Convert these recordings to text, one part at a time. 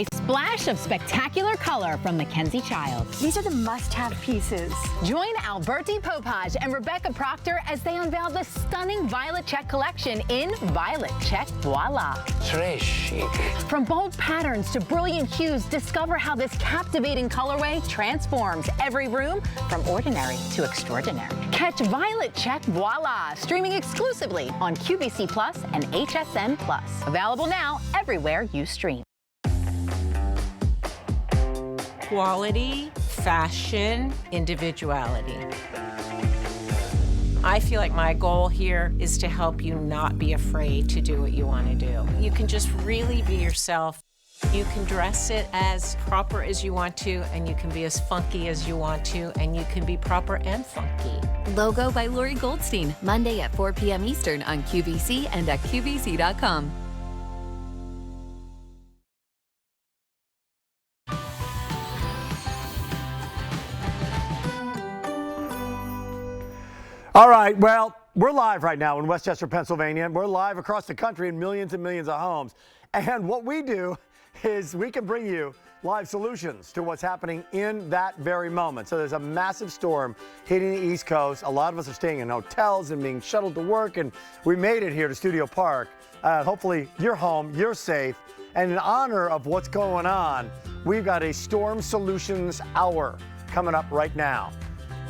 A splash of spectacular color from Mackenzie Childs. These are the must-have pieces. Join Alberti Popaj and Rebecca Proctor as they unveil the stunning Violet Check collection in Violet Check Voila. Très chic. From bold patterns to brilliant hues, discover how this captivating colorway transforms every room from ordinary to extraordinary. Catch Violet Check Voila, streaming exclusively on QVC Plus and HSN Plus. Available now everywhere you stream. Quality, fashion, individuality. I feel like my goal here is to help you not be afraid to do what you want to do. You can just really be yourself. You can dress it as proper as you want to, and you can be as funky as you want to, and you can be proper and funky. Logo by Lori Goldstein, Monday at 4 p.m. Eastern on QVC and at QVC.com. All right, well, we're live right now in Westchester, Pennsylvania. We're live across the country in millions and millions of homes. And what we do is we can bring you live solutions to what's happening in that very moment. So there's a massive storm hitting the East Coast. A lot of us are staying in hotels and being shuttled to work, and we made it here to Studio Park. Hopefully you're home, you're safe. And in honor of what's going on, we've got a Storm Solutions Hour coming up right now.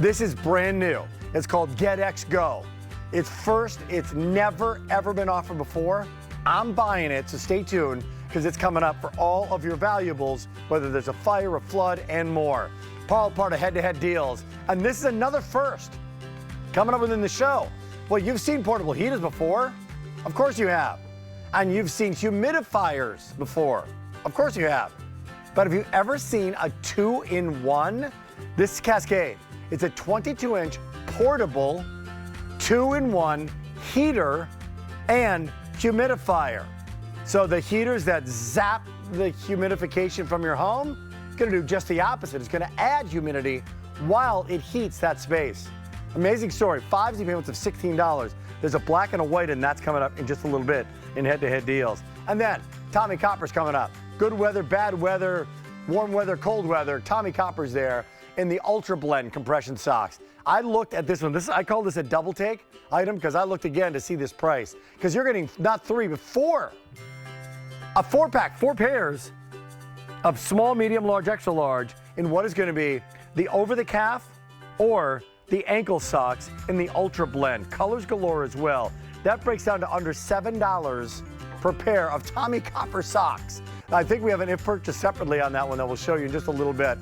This is brand new. It's called GETXGO. It's first, it's never, ever been offered before. I'm buying it, so stay tuned, because it's coming up for all of your valuables, whether there's a fire, a flood, and more. Part of head-to-head deals. And this is another first coming up within the show. Well, you've seen portable heaters before. Of course you have. And you've seen humidifiers before. Of course you have. But have you ever seen a 2-in-1? This is Cascade. It's a 22-inch portable 2-in-1 heater and humidifier. So the heaters that zap the humidification from your home, it's going to do just the opposite. It's going to add humidity while it heats that space. Amazing story. 5 easy payments of $16. There's a black and a white, and that's coming up in just a little bit in head-to-head deals. And then Tommie Copper's coming up. Good weather, bad weather, warm weather, cold weather. Tommie Copper's there in the UltraBlend compression socks. I looked at this one. I call this a double take item because I looked again to see this price. Because you're getting not 3, but 4. A 4-pack, 4 pairs of small, medium, large, extra large in what is going to be the over-the-calf or the ankle socks in the UltraBlend. Colors galore as well. That breaks down to under $7 per pair of Tommie Copper socks. I think we have an if purchase separately on that one that we'll show you in just a little bit.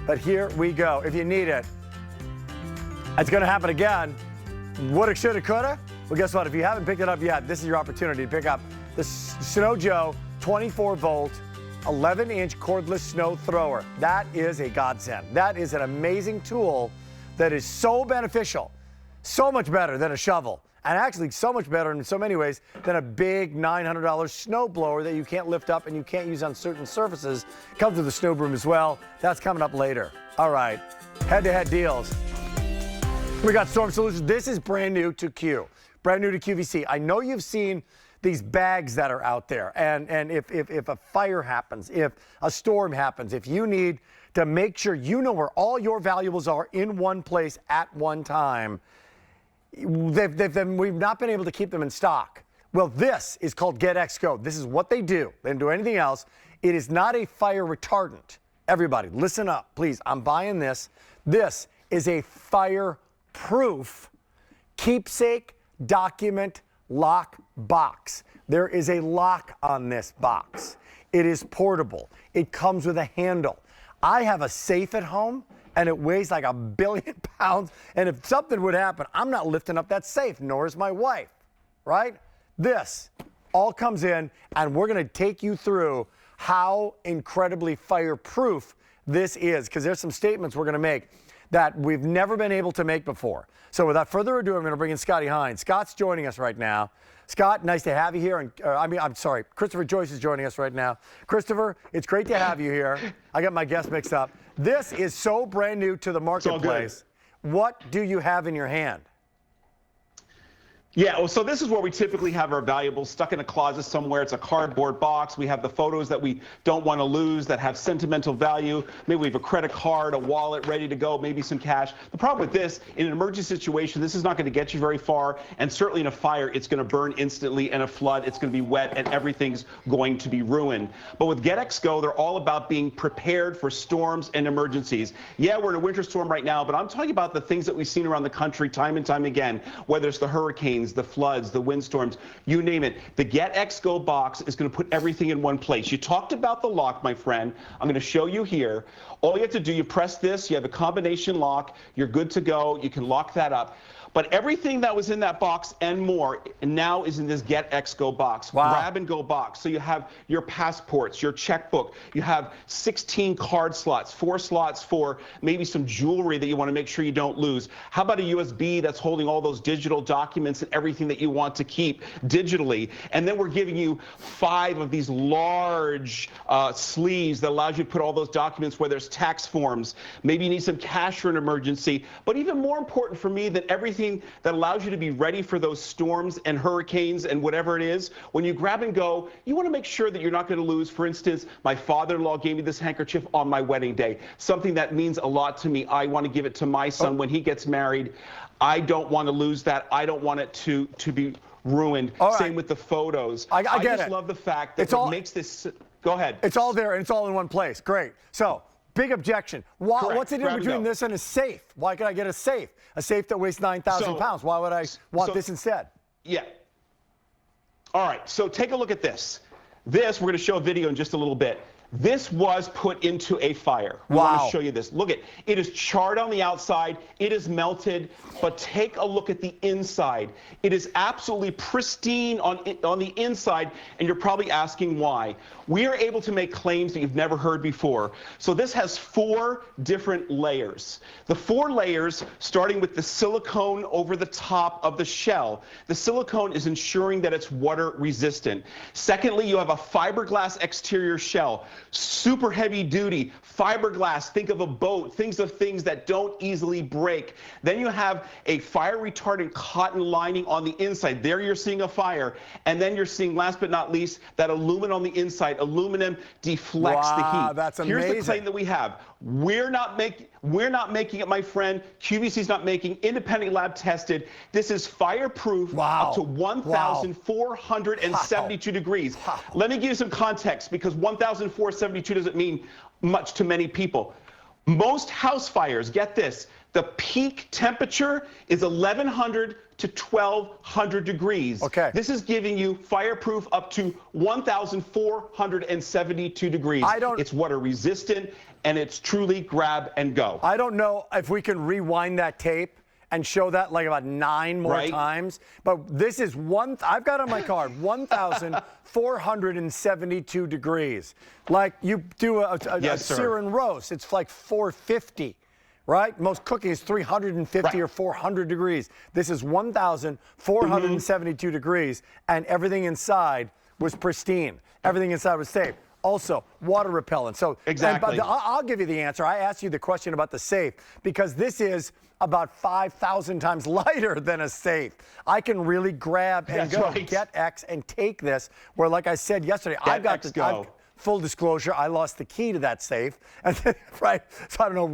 But here we go. If you need it, it's going to happen again. Woulda, shoulda, coulda? Well, guess what? If you haven't picked it up yet, this is your opportunity to pick up the Snow Joe 24-volt, 11-inch cordless snow thrower. That is a godsend. That is an amazing tool that is so beneficial, so much better than a shovel, and actually so much better in so many ways than a big $900 snow blower that you can't lift up and you can't use on certain surfaces. Comes with a snow broom as well. That's coming up later. All right, head-to-head deals. We got Storm Solutions. This is brand new to Q, brand new to QVC. I know you've seen these bags that are out there, and if a fire happens, if a storm happens, if you need to make sure you know where all your valuables are in one place at one time, we've not been able to keep them in stock. Well, this is called GETXGO. This is what they do. They don't do anything else. It is not a fire retardant. Everybody, listen up, please. I'm buying this. This is a fireproof keepsake document lock box. There is a lock on this box. It is portable. It comes with a handle. I have a safe at home, and it weighs like 1 billion pounds. And if something would happen, I'm not lifting up that safe, nor is my wife, right? This all comes in, and we're going to take you through how incredibly fireproof this is, because there's some statements we're going to make that we've never been able to make before. So without further ado, I'm going to bring in Scotty Hines. Scott's joining us right now. Scott, nice to have you here. And I'm sorry, Christopher Joyce is joining us right now. Christopher, it's great to have you here. I got my guests mixed up. This is so brand new to the marketplace. What do you have in your hand? Yeah, well, so this is where we typically have our valuables stuck in a closet somewhere. It's a cardboard box. We have the photos that we don't want to lose that have sentimental value. Maybe we have a credit card, a wallet ready to go, maybe some cash. The problem with this, in an emergency situation, this is not going to get you very far. And certainly in a fire, it's going to burn instantly. In a flood, it's going to be wet and everything's going to be ruined. But with GETXGO, they're all about being prepared for storms and emergencies. Yeah, we're in a winter storm right now, but I'm talking about the things that we've seen around the country time and time again, whether it's the hurricanes, the floods, the windstorms, you name it. The GETXGO box is going to put everything in one place. You talked about the lock, my friend. I'm going to show you here. All you have to do, you press this, you have a combination lock, you're good to go, you can lock that up. But everything that was in that box and more now is in this GETXGO box, grab and go box. So you have your passports, your checkbook, you have 16 card slots, 4 slots for maybe some jewelry that you want to make sure you don't lose. How about a USB that's holding all those digital documents and everything that you want to keep digitally? And then we're giving you 5 of these large sleeves that allows you to put all those documents, whether it's tax forms, maybe you need some cash for an emergency. But even more important for me than everything that allows you to be ready for those storms and hurricanes and whatever it is, when you grab and go, you want to make sure that you're not going to lose. For instance, my father-in-law gave me this handkerchief on my wedding day, something that means a lot to me. I want to give it to my son when he gets married. I don't want to lose that. I don't want it to be ruined. Same with the photos. I get just it. love the fact that what makes this... Go ahead. It's all there, and it's all in one place. Great. So, big objection. What's it in between this and a safe? Why could I get a safe? A safe that weighs 9,000 pounds. Why would I want this instead? Yeah. All right, so take a look at this. This, we're going to show a video in just a little bit. This was put into a fire. I want to show you this. Look at it. It is charred on the outside. It is melted. But take a look at the inside. It is absolutely pristine on the inside, and you're probably asking why. We are able to make claims that you've never heard before. So this has 4 different layers. The 4 layers, starting with the silicone over the top of the shell. The silicone is ensuring that it's water resistant. Secondly, you have a fiberglass exterior shell. Super heavy duty, fiberglass, think of a boat, things that don't easily break. Then you have a fire retardant cotton lining on the inside. There you're seeing a fire. And then you're seeing, last but not least, that aluminum on the inside. Aluminum deflects the heat. That's amazing. Here's the claim that we have. We're not making it, my friend. QVC's not making, independent lab tested. This is fireproof up to 1,472 degrees. Let me give you some context, because 1,472 doesn't mean much to many people. Most house fires, get this, the peak temperature is 1,100 to 1,200 degrees. Okay. This is giving you fireproof up to 1,472 degrees. It's water resistant, and it's truly grab and go. I don't know if we can rewind that tape and show that like about 9 more times. But this is I've got on my card, 1,472 degrees. Like you do a sear and roast, it's like 450. Right? Most cooking is 350 or 400 degrees. This is 1,472 degrees, and everything inside was pristine. Everything inside was safe. Also, water repellent. So exactly. I'll give you the answer. I asked you the question about the safe because this is about 5,000 times lighter than a safe. I can really grab and go GETX and take this. Where, like I said yesterday, I've got the. Full disclosure, I lost the key to that safe, and so I don't know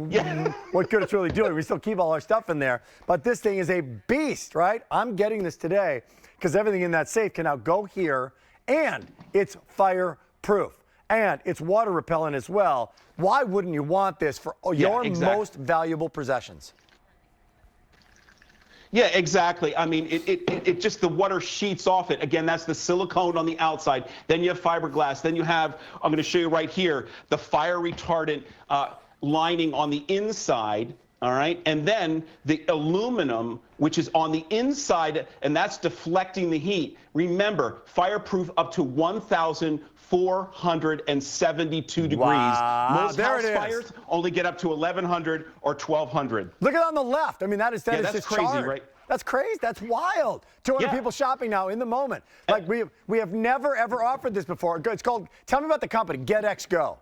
what good it's really doing. We still keep all our stuff in there, but this thing is a beast, right? I'm getting this today because everything in that safe can now go here, and it's fireproof, and it's water repellent as well. Why wouldn't you want this for your most valuable possessions? Yeah, exactly. I mean, it just, the water sheets off it. Again, that's the silicone on the outside. Then you have fiberglass. Then you have, I'm going to show you right here, the fire retardant lining on the inside. All right. And then the aluminum, which is on the inside, and that's deflecting the heat. Remember, fireproof up to 1,472 degrees. Most house fires only get up to 1,100 or 1,200. Look at on the left. I mean, that is that's just crazy, charred. right? That's crazy. That's wild. 200 people shopping now in the moment. Like we have never ever offered this before. It's called. Tell me about the company, GETXGO.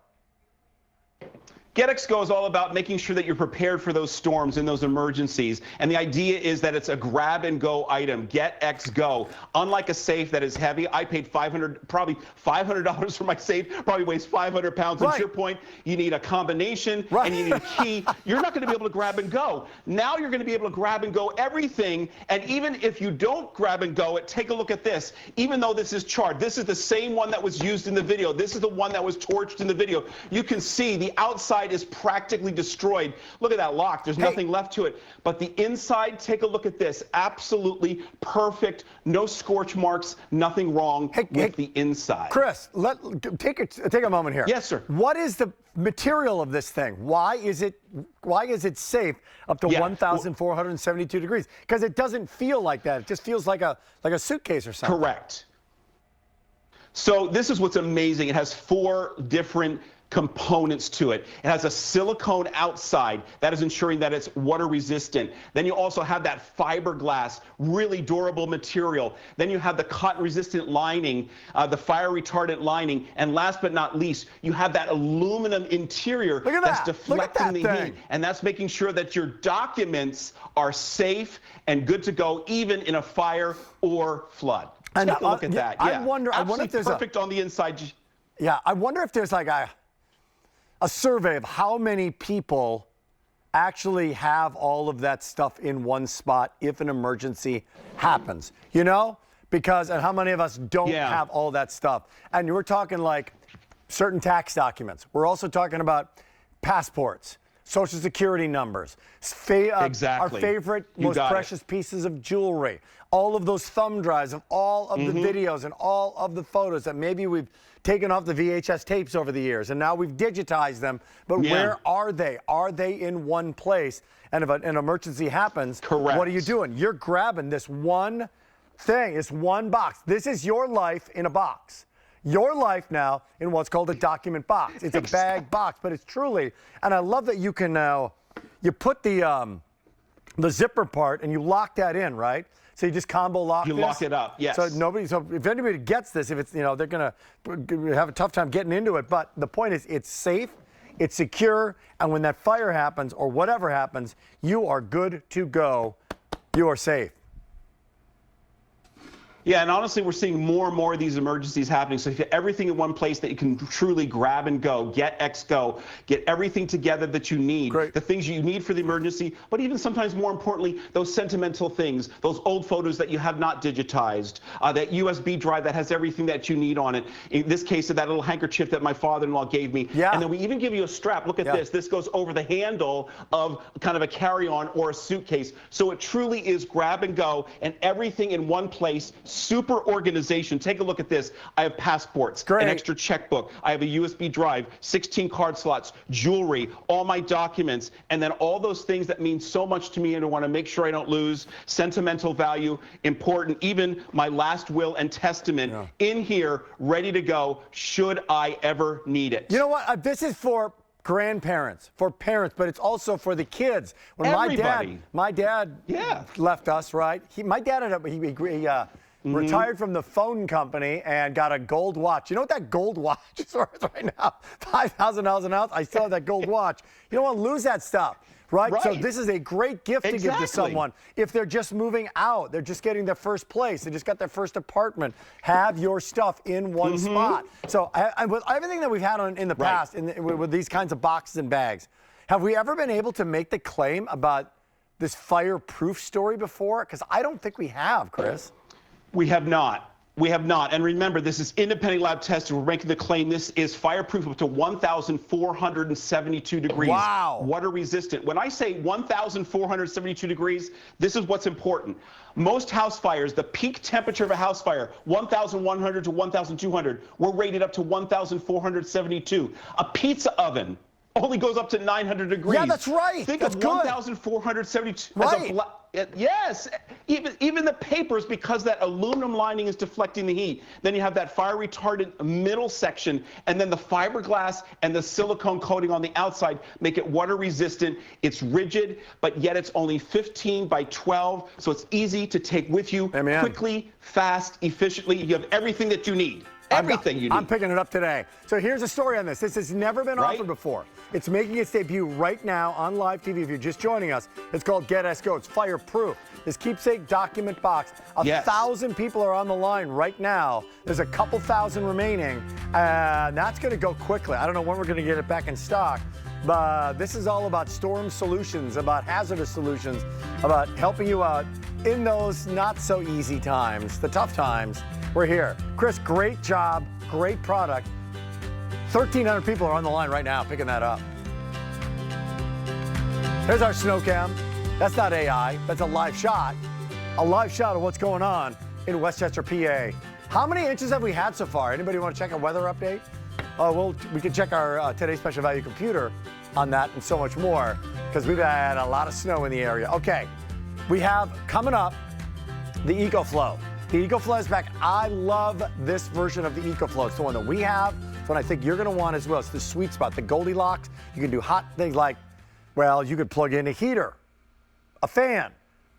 GETXGO is all about making sure that you're prepared for those storms and those emergencies. And the idea is that it's a grab-and-go item. GETXGO. Unlike a safe that is heavy, I paid probably $500 for my safe. Probably weighs 500 pounds. And to your point, you need a combination and you need a key. You're not going to be able to grab and go. Now you're going to be able to grab and go everything. And even if you don't grab and go it, take a look at this. Even though this is charred, this is the same one that was used in the video. This is the one that was torched in the video. You can see the outside is practically destroyed. Look at that lock. There's nothing left to it. But the inside, take a look at this. Absolutely perfect. No scorch marks. Nothing wrong with the inside. Chris, take a moment here. Yes, sir. What is the material of this thing? Why is it safe up to 1,472 degrees? Because it doesn't feel like that. It just feels like a suitcase or something. Correct. So this is what's amazing. It has 4 different components to it. It has a silicone outside that is ensuring that it's water resistant. Then you also have that fiberglass, really durable material. Then you have the cotton resistant lining, the fire retardant lining, and last but not least, you have that aluminum interior that's deflecting the heat, and that's making sure that your documents are safe and good to go even in a fire or flood. Take a look at that. I wonder if there's perfect on the inside. Yeah, I wonder if there's like a survey of how many people actually have all of that stuff in one spot if an emergency happens, you know? Because, and how many of us don't have all that stuff? And we're talking like certain tax documents. We're also talking about passports, social security numbers, our favorite, most precious pieces of jewelry, all of those thumb drives of all of the videos and all of the photos that maybe we've taken off the VHS tapes over the years, and now we've digitized them, but where are they? Are they in one place? And if an emergency happens, what are you doing? You're grabbing this one thing, this one box. This is your life in a box. Your life now in what's called a document box. It's a bag box, but it's truly, and I love that you can now, you put the zipper part and you lock that in, right? So you just combo lock this? You lock it up, yes. So if anybody gets this, if it's, they're going to have a tough time getting into it. But the point is, it's safe, it's secure, and when that fire happens or whatever happens, you are good to go. You are safe. Yeah, and honestly, we're seeing more and more of these emergencies happening. So if you have everything in one place that you can truly grab and go, GETXGO, get everything together that you need, the things you need for the emergency, but even sometimes more importantly, those sentimental things, those old photos that you have not digitized, that USB drive that has everything that you need on it. In this case, that little handkerchief that my father-in-law gave me. Yeah. And then we even give you a strap. Look at this. This goes over the handle of kind of a carry-on or a suitcase. So it truly is grab and go and everything in one place. Super organization. Take a look at this. I have passports, an extra checkbook. I have a USB drive, 16 card slots, jewelry, all my documents, and then all those things that mean so much to me and I want to make sure I don't lose. Sentimental value, important. Even my last will and testament in here, ready to go, should I ever need it. You know what? This is for grandparents, for parents, but it's also for the kids. When my dad left us, right? My dad retired from the phone company and got a gold watch. You know what that gold watch is worth right now? $5,000 an ounce. I still have that gold watch. You don't want to lose that stuff, right? So this is a great gift to give to someone. If they're just moving out, they're just getting their first place, they just got their first apartment, have your stuff in one spot. So with everything that we've had in the past with these kinds of boxes and bags, have we ever been able to make the claim about this fireproof story before? Because I don't think we have, Chris. We have not. We have not. And remember, this is independent lab tested. We're making the claim this is fireproof up to 1,472 degrees. Wow. Water resistant. When I say 1,472 degrees, this is what's important. Most house fires, the peak temperature of a house fire, 1,100 to 1,200. We're rated up to 1,472. A pizza oven only goes up to 900 degrees. Yeah, that's right. Think that's of 1,472. Right. Yes, even the papers, because that aluminum lining is deflecting the heat. Then you have that fire retardant middle section, and then the fiberglass and the silicone coating on the outside make it water resistant. It's rigid, but yet it's only 15 by 12, so it's easy to take with you quickly, fast, efficiently. You have everything that you need. Everything you need. I'm picking it up today. So here's a story on this. This has never been offered before. It's making its debut right now on live TV. If you're just joining us, it's called GETXGO. It's Fireproof. This Keepsake document box. 1,000 people are on the line right now. There's a couple thousand remaining, and that's going to go quickly. I don't know when we're going to get it back in stock, but this is all about storm solutions, about hazardous solutions, about helping you out in those not so easy times, the tough times. We're here. Chris, great job, great product. 1,300 people are on the line right now picking that up. Here's our snow cam. That's not AI, that's a live shot. A live shot of what's going on in Westchester, PA. How many inches have we had so far? Anybody want to check a weather update? Well, we can check our today's special value computer on that and so much more, because we've had a lot of snow in the area. Okay, we have coming up the Ecoflow. The Ecoflow is back. I love this version of the Ecoflow. It's the one that we have. It's one I think you're going to want as well. It's the sweet spot, the Goldilocks. You can do hot things like, well, you could plug in a heater, a fan,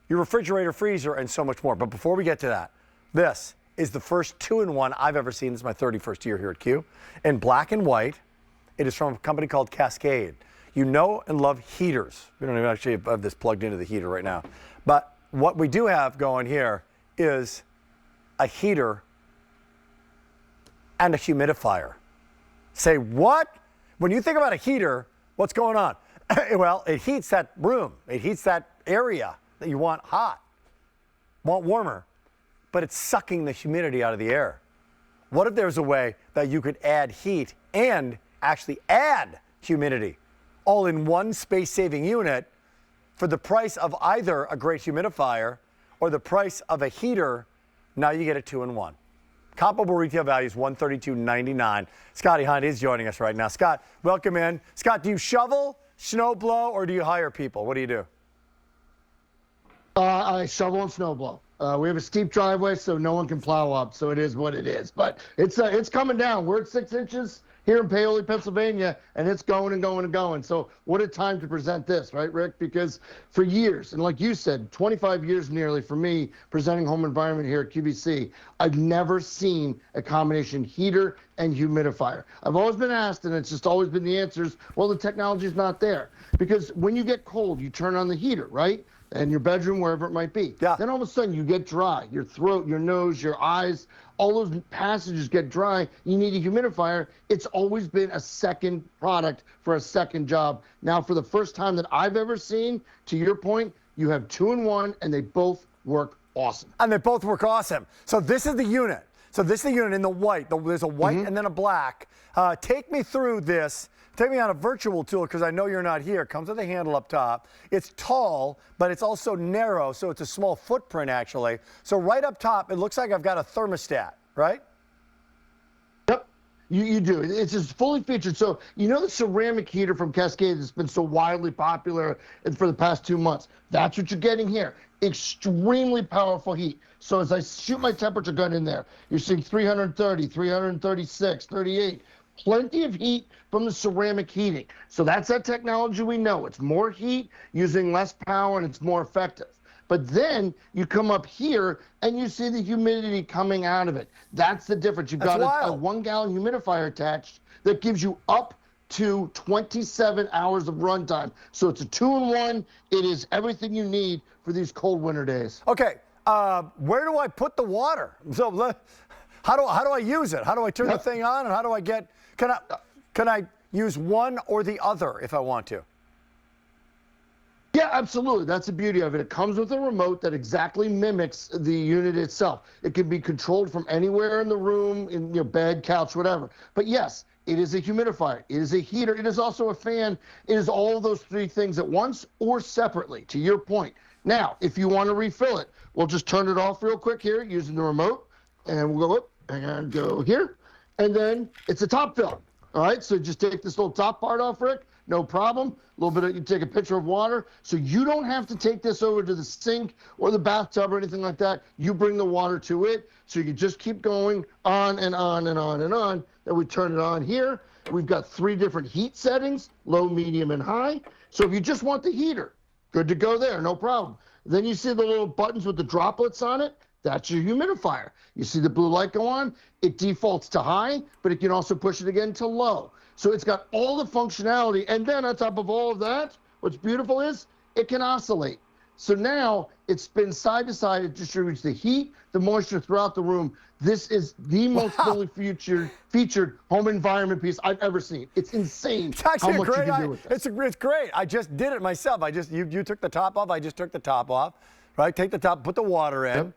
your refrigerator, freezer, and so much more. But before we get to that, this is the first 2-in-1 I've ever seen. This is my 31st year here at Q. In black and white. It is from a company called Cascade. You know and love heaters. We don't even actually have this plugged into the heater right now. But what we do have going here is a heater and a humidifier. Say what? When you think about a heater, what's going on? Well, it heats that room. It heats that area that you want hot, want warmer, but it's sucking the humidity out of the air. What if there's a way that you could add heat and actually add humidity all in one space-saving unit for the price of either a great humidifier or the price of a heater? Now you get a 2-in-1. Comparable retail value is $132.99. Scotty Hunt is joining us right now. Scott, welcome in. Scott, do you shovel, snow blow, or do you hire people? What do you do? I shovel and snow blow. We have a steep driveway, so no one can plow up, so it is what it is. But it's coming down. We're at 6 inches here in Paoli, Pennsylvania, and it's going and going and going. So what a time to present this, right, Rick? Because for years, and like you said, 25 years nearly for me presenting home environment here at QVC, I've never seen a combination heater and humidifier. I've always been asked, and it's just always been the answers, well, the technology's not there. Because when you get cold, you turn on the heater, right? In your bedroom, wherever it might be. Yeah. Then all of a sudden you get dry. Your throat, your nose, your eyes, all those passages get dry. You need a humidifier. It's always been a second product for a second job. Now, for the first time that I've ever seen, to your point, you have 2-in-1, and they both work awesome. And they both work awesome. So this is the unit. So this is the unit in the white. There's a white and then a black. Take me through this. Take me on a virtual tour, because I know you're not here. It comes with a handle up top. It's tall, but it's also narrow, so it's a small footprint, actually. So right up top, it looks like I've got a thermostat, right? Yep, you do. It's just fully featured. So you know the ceramic heater from Cascade that's been so wildly popular for the past 2 months? That's what you're getting here. Extremely powerful heat. So as I shoot my temperature gun in there, you're seeing 330, 336, 38. Plenty of heat from the ceramic heating. So that's that technology we know. It's more heat using less power, and it's more effective. But then you come up here and you see the humidity coming out of it. That's the difference. You've got a 1-gallon humidifier attached that gives you up to 27 hours of runtime. So it's a 2-in-1. It is everything you need for these cold winter days. Okay, where do I put the water? So how do I use it? How do I turn the thing on, and how do I get? Can I use one or the other if I want to? Yeah, absolutely. That's the beauty of it. It comes with a remote that exactly mimics the unit itself. It can be controlled from anywhere in the room, in your bed, couch, whatever. But yes, it is a humidifier. It is a heater. It is also a fan. It is all of those three things at once or separately, to your point. Now, if you want to refill it, we'll just turn it off real quick here using the remote. And we'll go up and go here. And then it's a top fill. All right, so just take this little top part off, Rick. No problem. A little bit of, you take a pitcher of water. So you don't have to take this over to the sink or the bathtub or anything like that. You bring the water to it. So you can just keep going on and on and on and on. Then we turn it on here. We've got 3 different heat settings, low, medium, and high. So if you just want the heater, good to go there, no problem. Then you see the little buttons with the droplets on it. That's your humidifier. You see the blue light go on? It defaults to high, but it can also push it again to low. So it's got all the functionality. And then on top of all of that, what's beautiful is it can oscillate. So now it spins side to side. It distributes the heat, the moisture throughout the room. This is the most fully featured home environment piece I've ever seen. It's insane it's actually how much you can do with this. It's great. I just did it myself. You took the top off. I just took the top off. Right? Take the top, put the water in. Yep.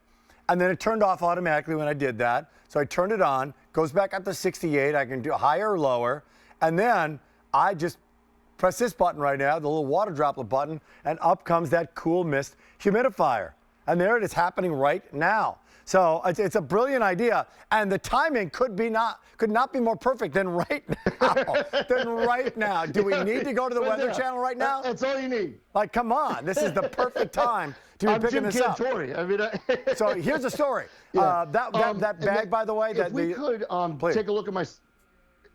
And then it turned off automatically when I did that. So I turned it on, goes back up to 68. I can do higher or lower. And then I just press this button right now, the little water droplet button, and up comes that cool mist humidifier. And there it is happening right now. So it's a brilliant idea. And the timing could not be more perfect than right now. Do we need to go to the Weather Channel right now? That's all you need. Like, come on. This is the perfect time to be picking this up. So here's the story. Yeah. That bag, by the way. If we could take a look at my...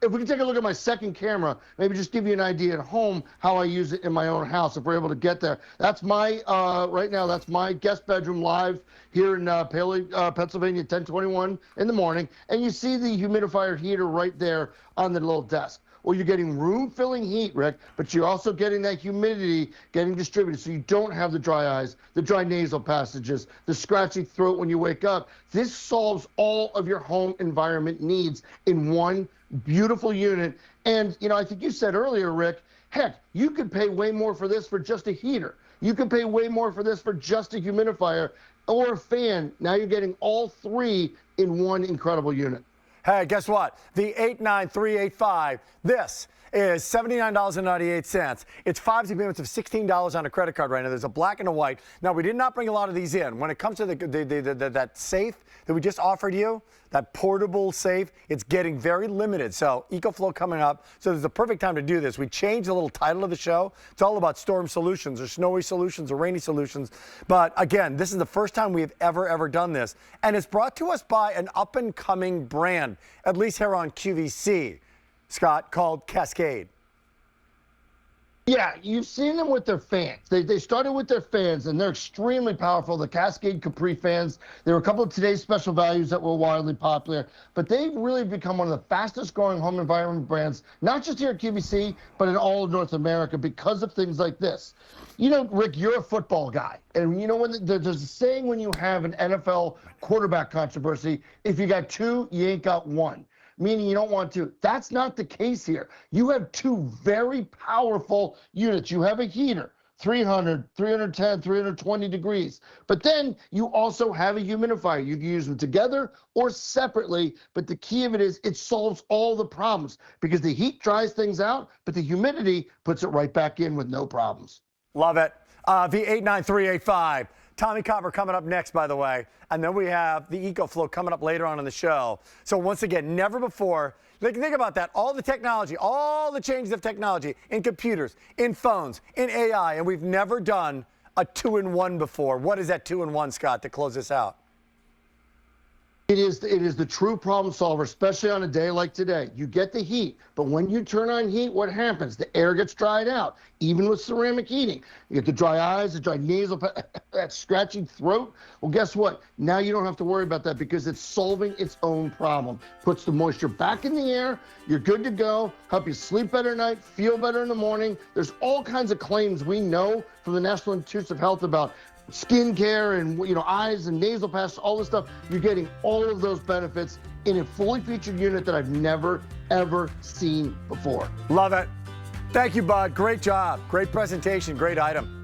If we can take a look at my second camera, maybe just give you an idea at home how I use it in my own house if we're able to get there. That's my, right now, that's my guest bedroom live here in Paley, Pennsylvania, 10:21 in the morning. And you see the humidifier heater right there on the little desk. Well, you're getting room-filling heat, Rick, but you're also getting that humidity getting distributed, so you don't have the dry eyes, the dry nasal passages, the scratchy throat when you wake up. This solves all of your home environment needs in one beautiful unit. And, you know, I think you said earlier, Rick, heck, you could pay way more for this for just a heater. You could pay way more for this for just a humidifier or a fan. Now you're getting all three in one incredible unit. Hey, guess what? The 89385, this is $79.98. It's 5 payments of $16 on a credit card right now. There's a black and a white. Now, we did not bring a lot of these in. When it comes to that safe that we just offered you, that portable safe, it's getting very limited. So Ecoflow coming up. So there's the perfect time to do this. We changed the little title of the show. It's all about storm solutions or snowy solutions or rainy solutions. But again, this is the first time we've ever done this. And it's brought to us by an up-and-coming brand, at least here on QVC, Scott, called Cascade. Yeah, you've seen them with their fans. They started with their fans, and they're extremely powerful. The Cascade Capri fans. There were a couple of today's special values that were wildly popular, but they've really become one of the fastest growing home environment brands, not just here at QVC, but in all of North America because of things like this. You know, Rick, you're a football guy, and you know when there's a saying when you have an NFL quarterback controversy, if you got two, you ain't got one. Meaning you don't want to. That's not the case here. You have two very powerful units. You have a heater, 300, 310, 320 degrees. But then you also have a humidifier. You can use them together or separately, but the key of it is it solves all the problems because the heat dries things out, but the humidity puts it right back in with no problems. Love it. V89385. Tommie Copper coming up next, by the way. And then we have the Ecoflow coming up later on in the show. So once again, never before, think about that. All the technology, all the changes of technology in computers, in phones, in AI, and we've never done a 2-in-1 before. What is that 2-in-1, Scott, to close this out? It is the true problem solver, especially on a day like today. You get the heat, but when you turn on heat, what happens? The air gets dried out, even with ceramic heating. You get the dry eyes, the dry nasal, that scratching throat. Well, guess what? Now you don't have to worry about that because it's solving its own problem. Puts the moisture back in the air. You're good to go. Help you sleep better at night, feel better in the morning. There's all kinds of claims we know from the National Institutes of Health about skincare and, you know, eyes and nasal passages, all this stuff. You're getting all of those benefits in a fully featured unit that I've never, ever seen before. Love it. Thank you, Bud. Great job. Great presentation. Great item.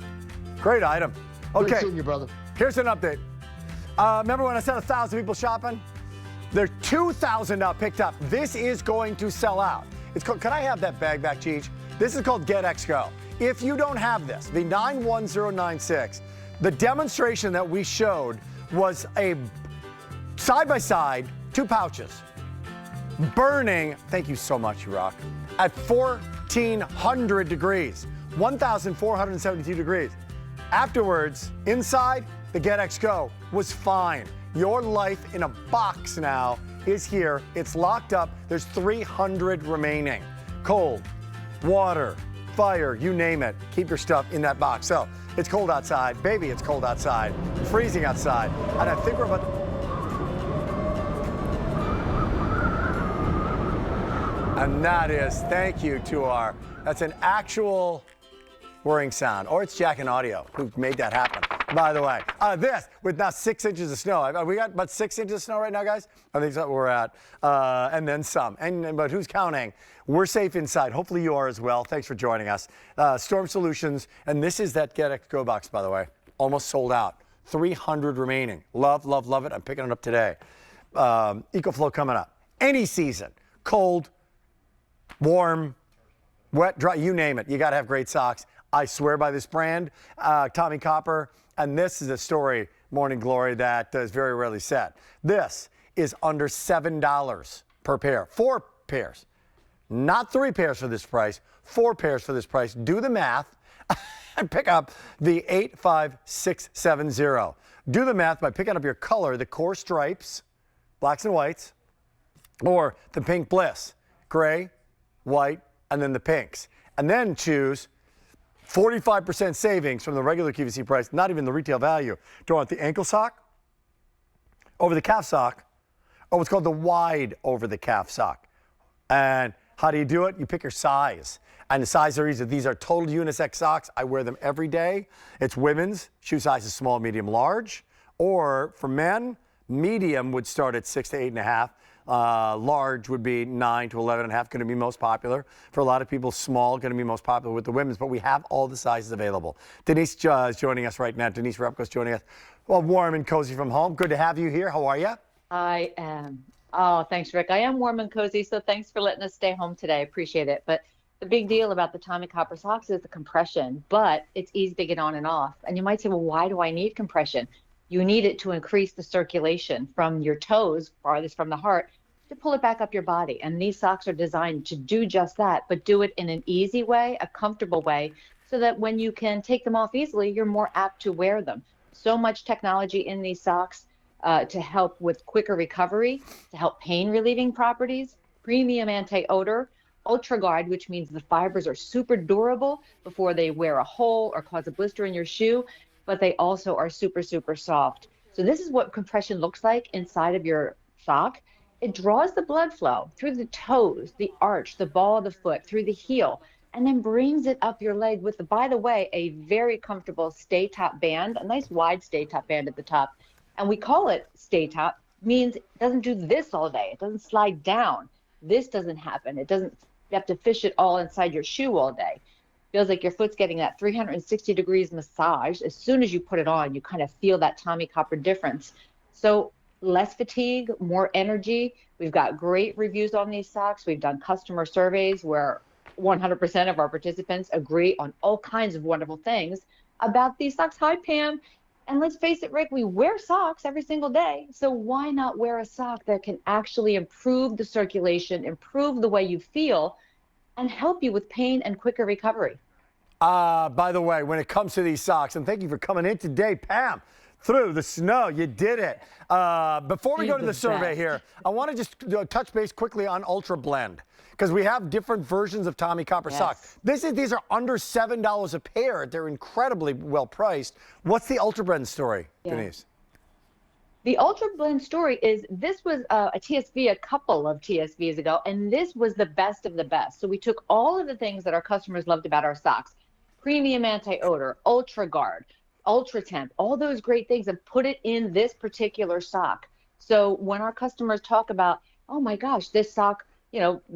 Great item. Okay. Great seeing you, brother. Here's an update. Remember when I said 1,000 people shopping? There are 2,000 now picked up. This is going to sell out. It's called, can I have that bag back, Cheech? This is called GETXGO. If you don't have this, the 91096, the demonstration that we showed was a side-by-side, 2 pouches, burning, thank you so much, you rock, at 1,400 degrees, 1,472 degrees. Afterwards, inside, the GETXGO was fine. Your life in a box now is here. It's locked up. There's 300 remaining. Cold, water, fire, you name it. Keep your stuff in that box. So it's cold outside. Baby, it's cold outside. Freezing outside. And I think we're about to And that is, thank you to that's an actual whirring sound, or it's Jack and Audio who made that happen. By the way, this with now 6 inches of snow. We got about 6 inches of snow right now, guys. I think that's what we're at, and then some. But who's counting? We're safe inside. Hopefully you are as well. Thanks for joining us. Storm Solutions, and this is that GETXGO box, by the way. Almost sold out. 300 remaining. Love, love, love it. I'm picking it up today. Ecoflow coming up. Any season, cold, warm, wet, dry, you name it. You got to have great socks. I swear by this brand, Tommie Copper. And this is a story, Morning Glory, that is very rarely said. This is under $7 per pair. 4 pairs. Not 3 pairs for this price. 4 pairs for this price. Do the math and pick up the 85670. Do the math by picking up your color, the core stripes, blacks and whites, or the pink bliss, gray, white, and then the pinks. And then choose 45% savings from the regular QVC price, not even the retail value. Do you want the ankle sock, over the calf sock, or what's called the wide over the calf sock? And how do you do it? You pick your size. And the size are easy. These are total unisex socks. I wear them every day. It's women's. Shoe size is small, medium, large. Or for men, medium would start at 6 to 8.5. Large would be 9 to 11.5, going to be most popular. For a lot of people, small, going to be most popular with the women's, but we have all the sizes available. Denise is joining us right now. Denise Repko's joining us. Well, warm and cozy from home. Good to have you here. How are you? I am. Oh, thanks, Rick. I am warm and cozy, so thanks for letting us stay home today. I appreciate it. But the big deal about the Tommie Copper socks is the compression, but it's easy to get on and off. And you might say, well, why do I need compression? You need it to increase the circulation from your toes, farthest from the heart, to pull it back up your body. And these socks are designed to do just that, but do it in an easy way, a comfortable way, so that when you can take them off easily, you're more apt to wear them. So much technology in these socks to help with quicker recovery, to help pain relieving properties, premium anti-odor, UltraGuard, which means the fibers are super durable before they wear a hole or cause a blister in your shoe, but they also are super, super soft. So this is what compression looks like inside of your sock. It draws the blood flow through the toes, the arch, the ball of the foot, through the heel, and then brings it up your leg with, by the way, a very comfortable stay top band, a nice wide stay top band at the top. And we call it stay top, means it doesn't do this all day. It doesn't slide down. This doesn't happen. It doesn't, you have to fish it all inside your shoe all day. Feels like your foot's getting that 360 degrees massage. As soon as you put it on, you kind of feel that Tommie Copper difference. So less fatigue, more energy. We've got great reviews on these socks. We've done customer surveys where 100% of our participants agree on all kinds of wonderful things about these socks. Hi, Pam. And let's face it, Rick, we wear socks every single day. So why not wear a sock that can actually improve the circulation, improve the way you feel, and help you with pain and quicker recovery? By the way, when it comes to these socks, and thank you for coming in today, Pam, through the snow, you did it. Before we go to the survey here, I want to just touch base quickly on UltraBlend, because we have different versions of Tommie Copper socks. These are under $7 a pair. They're incredibly well priced. What's the UltraBlend story, Denise? The UltraBlend story is this was a TSV a couple of TSVs ago, and this was the best of the best. So we took all of the things that our customers loved about our socks, premium anti-odor, UltraGuard, UltraTemp, all those great things, and put it in this particular sock. So when our customers talk about, oh my gosh, this sock,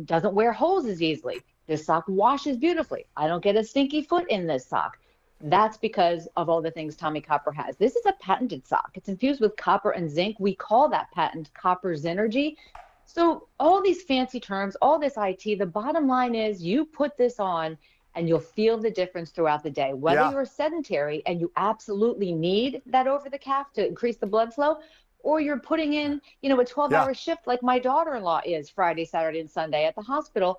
doesn't wear holes as easily. This sock washes beautifully. I don't get a stinky foot in this sock. That's because of all the things Tommie Copper has. This is a patented sock. It's infused with copper and zinc. We call that patent Copper Synergy. So all these fancy terms, all this IT, the bottom line is you put this on and you'll feel the difference throughout the day. Whether you're sedentary and you absolutely need that over the calf to increase the blood flow, or you're putting in, a 12-hour shift like my daughter-in-law is Friday, Saturday, and Sunday at the hospital,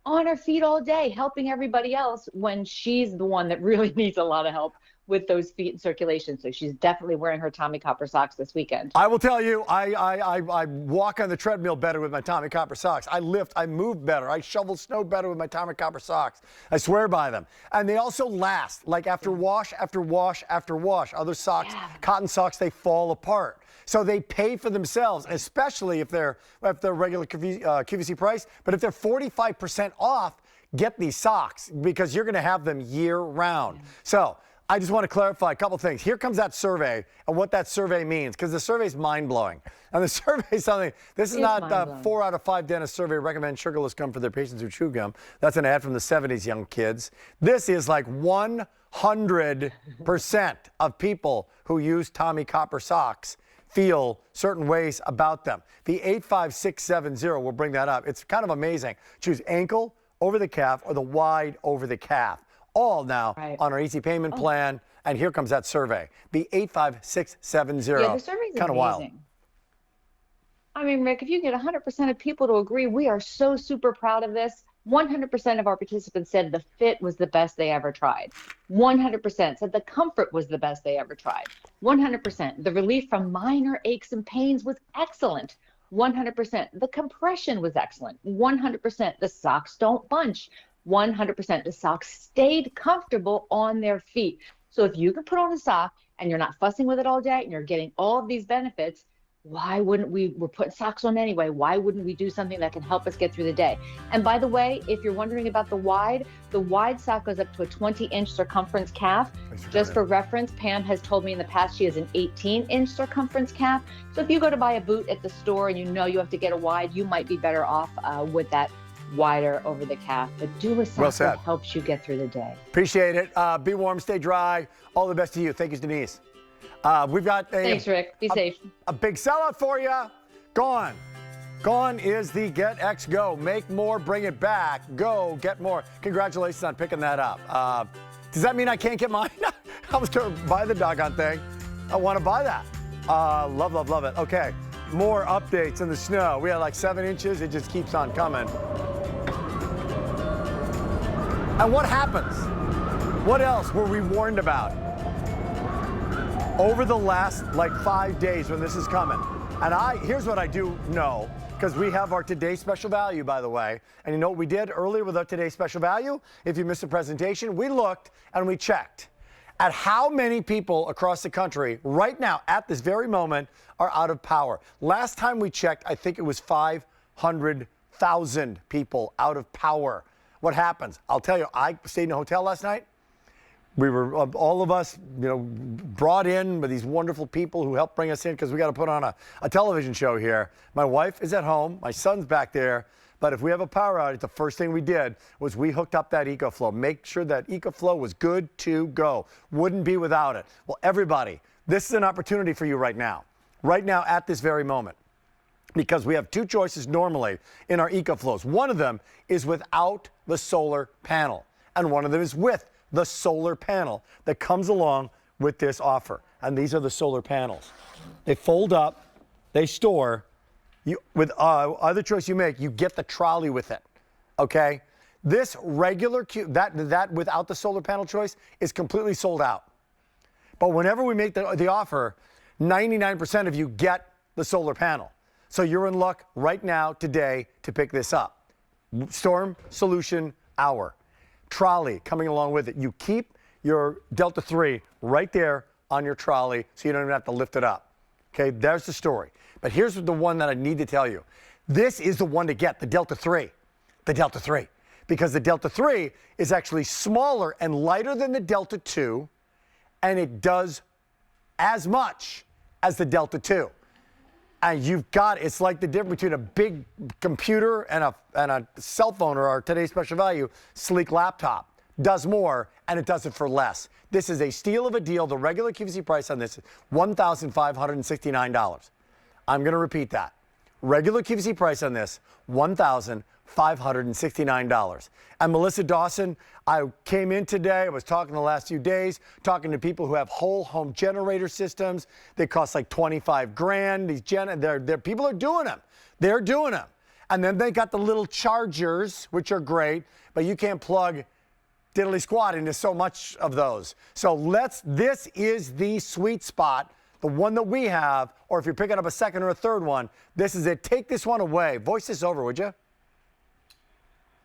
on her feet all day, helping everybody else when she's the one that really needs a lot of help with those feet in circulation. So she's definitely wearing her Tommie copper socks this weekend. I will tell you, I walk on the treadmill better with my Tommie copper socks. I lift, I move better. I shovel snow better with my Tommie copper socks. I swear by them. And they also last, like after wash, after wash, after wash. Other socks, cotton socks, they fall apart. So they pay for themselves, especially if they're regular QVC price. But if they're 45% off, get these socks because you're going to have them year round. So I just want to clarify a couple things. Here comes that survey and what that survey means, because the survey is mind-blowing. And the survey is something, this is not 4 out of 5 dentists survey recommend sugarless gum for their patients who chew gum. That's an ad from the 70s, young kids. This is like 100% of people who use Tommie copper socks feel certain ways about them. The 85670 will bring that up. It's kind of amazing. Choose ankle over the calf or the wide over the calf. All now on our easy payment plan. And here comes that survey. The 85670. Yeah, the survey's kind of wild. I mean, Rick, if you get 100% of people to agree, we are so super proud of this. 100% of our participants said the fit was the best they ever tried. 100% said the comfort was the best they ever tried. 100% the relief from minor aches and pains was excellent. 100% the compression was excellent. 100% the socks don't bunch. 100% the socks stayed comfortable on their feet. So if you can put on a sock and you're not fussing with it all day and you're getting all of these benefits, why wouldn't we're putting socks on anyway? Why wouldn't we do something that can help us get through the day? And by the way, if you're wondering about the wide sock goes up to a 20-inch circumference calf. Just for reference, Pam has told me in the past she has an 18-inch circumference calf. So if you go to buy a boot at the store and you know you have to get a wide, you might be better off with that wider over the calf. But do a sock that helps you get through the day. Appreciate it. Be warm, stay dry. All the best to you. Thank you, Denise. We've got Thanks, Rick. Be safe. A big sellout for you. Gone. Gone is the GETXGO. Make more, bring it back. Go, get more. Congratulations on picking that up. Does that mean I can't get mine? I was going to buy the doggone thing. I want to buy that. Love, love, love it. Okay. More updates in the snow. We had like 7 inches. It just keeps on coming. And what happens? What else were we warned about over the last like 5 days when this is coming? And here's what I do know, because we have our today's special value, by the way. And you know what we did earlier with our today's special value? If you missed the presentation, we looked and we checked at how many people across the country right now at this very moment are out of power. Last time we checked, I think it was 500,000 people out of power. What happens? I'll tell you, I stayed in a hotel last night. We were, all of us, brought in by these wonderful people who helped bring us in because we got to put on a television show here. My wife is at home. My son's back there. But if we have a power outage, the first thing we did was we hooked up that Ecoflow. Make sure that Ecoflow was good to go. Wouldn't be without it. Well, everybody, this is an opportunity for you right now at this very moment. Because we have 2 choices normally in our Ecoflows. One of them is without the solar panel. And one of them is with the solar panel that comes along with this offer. And these are the solar panels. They fold up, they store. With other choice you make, you get the trolley with it, okay? This regular, that without the solar panel choice is completely sold out. But whenever we make the offer, 99% of you get the solar panel. So you're in luck right now, today, to pick this up. Storm Solution Hour. Trolley coming along with it. You keep your Delta 3 right there on your trolley so you don't even have to lift it up. Okay, there's the story. But here's the one that I need to tell you. This is the one to get, the Delta 3. The Delta 3. Because the Delta 3 is actually smaller and lighter than the Delta 2, and it does as much as the Delta 2. And it's like the difference between a big computer and a cell phone or our today's special value, sleek laptop. Does more, and it does it for less. This is a steal of a deal. The regular QVC price on this is $1,569. I'm going to repeat that. Regular QVC price on this, $1,569. And Melissa Dawson, I came in today, I was talking the last few days, talking to people who have whole home generator systems. They cost like 25 grand. These people are doing them. They're doing them. And then they got the little chargers, which are great, but you can't plug diddly squat into so much of those. So this is the sweet spot, the one that we have, or if you're picking up a second or a third one, this is it. Take this one away. Voice this over, would you?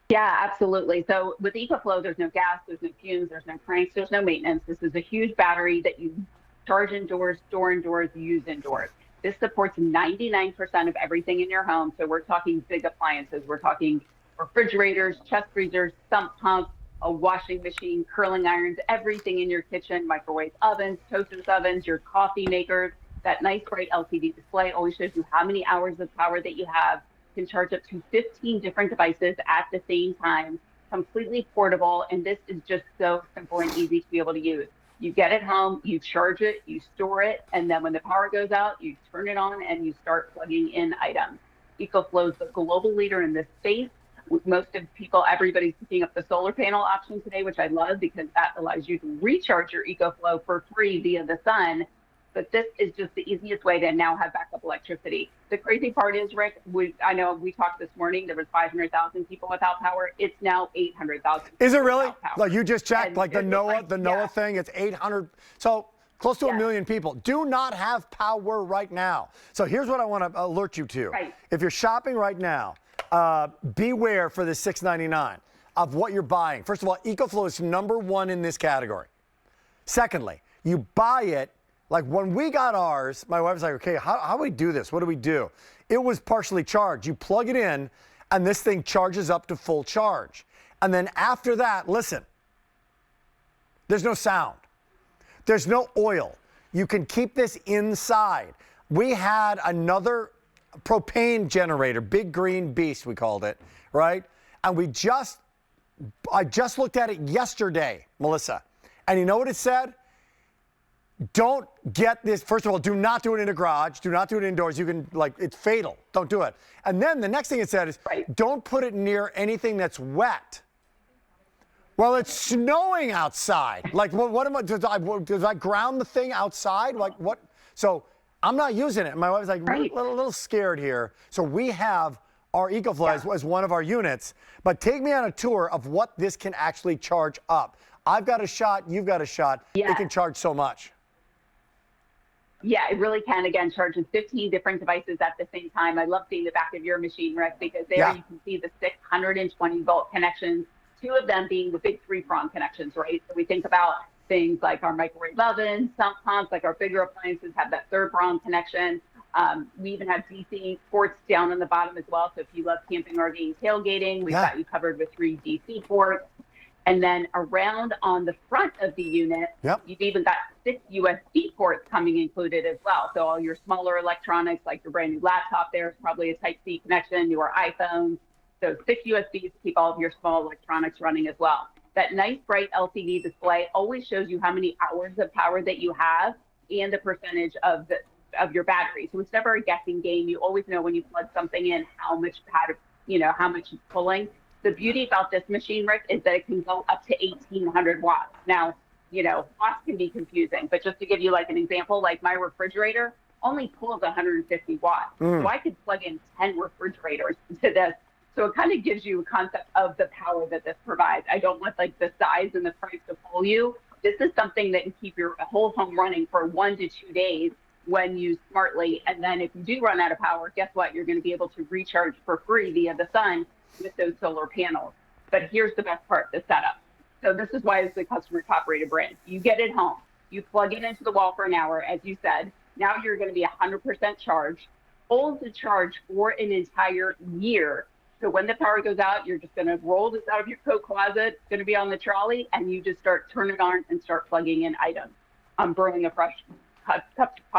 Yeah, absolutely. So with Ecoflow, there's no gas, there's no fumes, there's no cranks, there's no maintenance. This is a huge battery that you charge indoors, store indoors, use indoors. This supports 99% of everything in your home. So we're talking big appliances. We're talking refrigerators, chest freezers, sump pumps, a washing machine, curling irons, everything in your kitchen, microwave ovens, toasters ovens, your coffee makers. That nice bright LCD display always shows you how many hours of power that you have. Can charge up to 15 different devices at the same time, completely portable, and this is just so simple and easy to be able to use. You get it home, you charge it, you store it, and then when the power goes out, you turn it on and you start plugging in items. Ecoflow is the global leader in this space. With most of people, everybody's picking up the solar panel option today, which I love because that allows you to recharge your Ecoflow for free via the sun. But this is just the easiest way to now have backup electricity. The crazy part is, Rick, I know we talked this morning, there was 500,000 people without power. It's now 800,000. Is it really? Like you just checked, and like the NOAA thing, it's 800. So close to a million people do not have power right now. So here's what I want to alert you to. Right. If you're shopping right now, beware for the $6.99 of what you're buying. First of all, Ecoflow is #1 in this category. Secondly, you buy it. Like when we got ours, my wife was like, okay, how do we do this? What do we do? It was partially charged. You plug it in, and this thing charges up to full charge. And then after that, listen, there's no sound. There's no oil. You can keep this inside. We had another propane generator, Big Green Beast, we called it, right? And I just looked at it yesterday, Melissa. And you know what it said? Don't get this. First of all, do not do it in a garage. Do not do it indoors. You can, it's fatal. Don't do it. And then the next thing it said is, don't put it near anything that's wet. Well, it's snowing outside. Like, what am I, did I ground the thing outside? Like, what? So I'm not using it. And my wife's like, a little scared here. So we have our Ecoflow as one of our units. But take me on a tour of what this can actually charge up. I've got a shot. You've got a shot. It can charge so much. Yeah, it really can. Again, charges 15 different devices at the same time. I love seeing the back of your machine, Rick, because there you can see the 620 volt connections, 2 of them being the big 3-prong connections, right? So we think about things like our microwave ovens, sump pumps, like our bigger appliances have that 3rd-prong connection. We even have DC ports down on the bottom as well. So if you love camping, RVing, tailgating, we've got you covered with 3 DC ports. And then around on the front of the unit, you've even got 6 USB ports coming included as well. So all your smaller electronics, like your brand new laptop, there's probably a Type-C connection, your iPhone. So 6 USBs to keep all of your small electronics running as well. That nice bright LCD display always shows you how many hours of power that you have and the percentage of your battery. So it's never a guessing game. You always know when you plug something in how much how much it's pulling. The beauty about this machine, Rick, is that it can go up to 1,800 watts. Now, watts can be confusing, but just to give you like an example, like my refrigerator only pulls 150 watts. So I could plug in 10 refrigerators to this. So it kind of gives you a concept of the power that this provides. I don't want like the size and the price to pull you. This is something that can keep your whole home running for 1 to 2 days when used smartly. And then if you do run out of power, guess what? You're going to be able to recharge for free via the sun with those solar panels. But here's the best part, the setup. So this is why it's the customer top rated brand. You get it home, you plug it into the wall for an hour, as you said. Now you're going to be 100% charged, hold the charge for an entire year. So when the power goes out, you're just going to roll this out of your coat closet. It's going to be on the trolley, and you just turn it on and start plugging in items. I'm brewing a fresh pot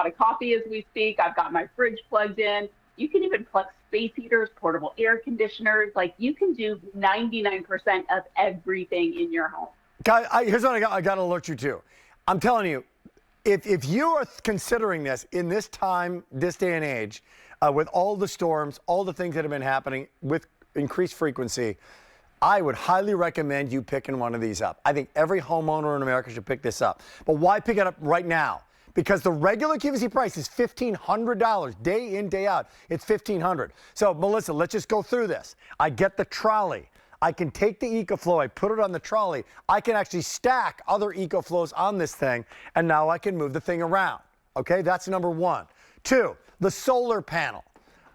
of coffee as we speak. I've got my fridge plugged in. You can even plug space heaters, portable air conditioners. Like, you can do 99% of everything in your home. Guys, here's what I got to alert you to. I'm telling you, if you are considering this in this time, this day and age, with all the storms, all the things that have been happening with increased frequency, I would highly recommend you picking one of these up. I think every homeowner in America should pick this up. But why pick it up right now? Because the regular QVC price is $1,500 day in, day out. It's $1,500. So, Melissa, let's just go through this. I get the trolley. I can take the Ecoflow, I put it on the trolley, I can actually stack other Ecoflows on this thing, and now I can move the thing around. Okay, that's number one. Two, the solar panel.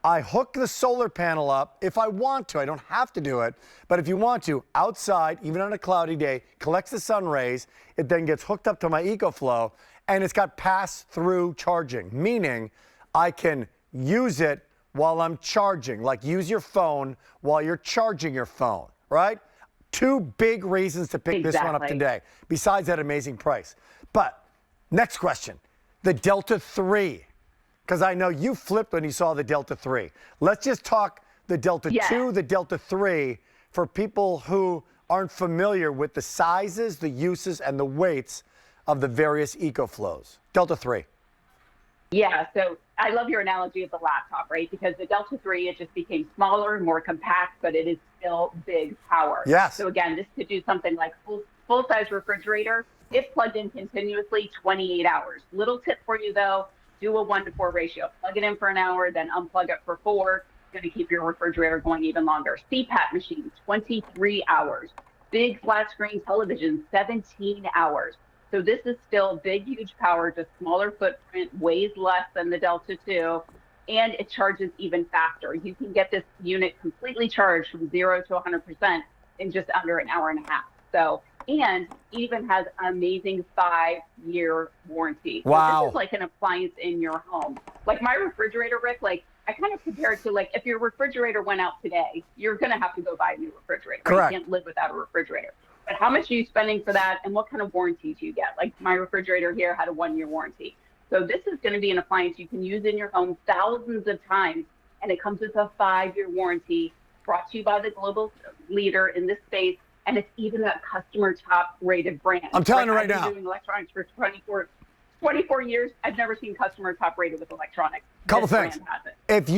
I hook the solar panel up if I want to. I don't have to do it, but if you want to, outside, even on a cloudy day, collects the sun rays, it then gets hooked up to my Ecoflow, and it's got pass-through charging, meaning I can use it while I'm charging, like use your phone while you're charging your phone, right? Two big reasons to pick this one up today, besides that amazing price. But next question, the Delta 3. Because I know you flipped when you saw the Delta 3. Let's just talk the Delta 2, the Delta 3, for people who aren't familiar with the sizes, the uses, and the weights of the various Ecoflows. Delta 3. Yeah, so I love your analogy of the laptop, right? Because the Delta 3, it just became smaller, more compact, but it is still big power. Yes. So again, this could do something like full-size refrigerator, if plugged in continuously, 28 hours. Little tip for you, though. Do a 1-to-4 ratio. Plug it in for an hour, then unplug it for 4. It's going to keep your refrigerator going even longer. CPAP machine, 23 hours. Big flat screen television, 17 hours. So this is still big, huge power, just smaller footprint, weighs less than the Delta 2, and it charges even faster. You can get this unit completely charged from 0 to 100% in just under an hour and a half. So, and even has an amazing 5-year warranty. Wow. So this is like an appliance in your home. Like my refrigerator, Rick, like I kind of compare it to like if your refrigerator went out today, you're going to have to go buy a new refrigerator. Correct. You can't live without a refrigerator. But how much are you spending for that, and what kind of warranty do you get? Like my refrigerator here had a 1-year warranty. So this is going to be an appliance you can use in your home thousands of times, and it comes with a 5-year warranty brought to you by the global leader in this space. And it's even a customer top rated brand. I'm telling you right I've now. been doing electronics for 24 years. I've never seen customer top rated with electronics. Couple This things. brand has it. If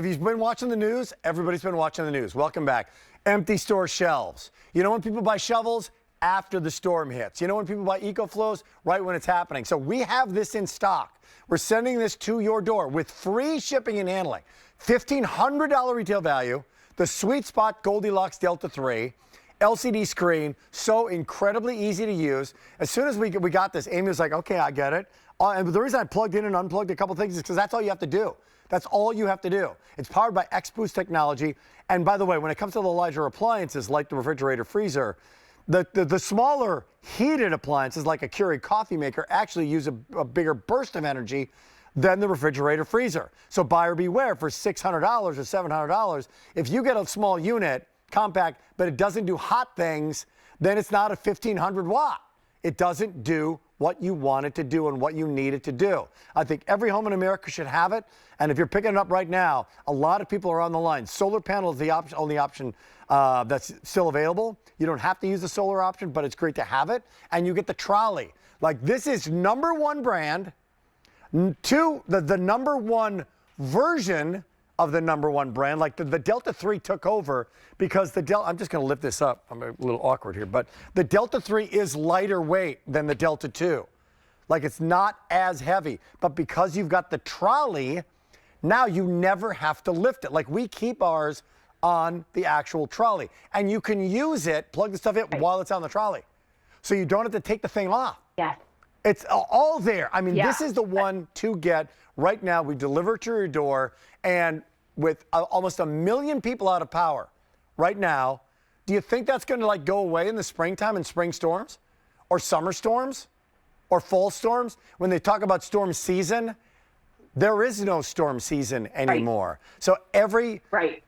you've been watching the news, everybody's been watching the news. Welcome back. Empty store shelves. You know when people buy shovels? After the storm hits. You know when people buy Ecoflows? Right when it's happening. So we have this in stock. We're sending this to your door with free shipping and handling. $1,500 retail value. The sweet spot Goldilocks Delta 3. LCD screen, so incredibly easy to use. As soon as we got this, Amy was like, okay, I get it. And the reason I plugged in and unplugged a couple things is because that's all you have to do. That's all you have to do. It's powered by X-Boost technology. And by the way, when it comes to the larger appliances like the refrigerator freezer, the smaller heated appliances like a Keurig coffee maker actually use a bigger burst of energy than the refrigerator freezer. So buyer beware, for $600 or $700, if you get a small unit, compact, but it doesn't do hot things, then it's not a 1,500 watt. It doesn't do what you want it to do and what you need it to do. I think every home in America should have it. And if you're picking it up right now, a lot of people are on the line. Solar panel is the only option that's still available. You don't have to use the solar option, but it's great to have it. And you get the trolley. Like, this is #1 brand. 2, the #1 version of the #1 brand. Like the Delta 3 took over because I'm just going to lift this up. I'm a little awkward here, but the Delta 3 is lighter weight than the Delta 2. Like, it's not as heavy, but because you've got the trolley, now you never have to lift it. Like, we keep ours on the actual trolley, and you can use it, plug the stuff in while it's on the trolley. So you don't have to take the thing off. Yes. It's all there. I mean, this is the one to get right now. We deliver it to your door, and with almost 1 million people out of power right now, do you think that's going to like go away in the springtime and spring storms or summer storms or fall storms? When they talk about storm season, there is no storm season anymore. Right. So Right.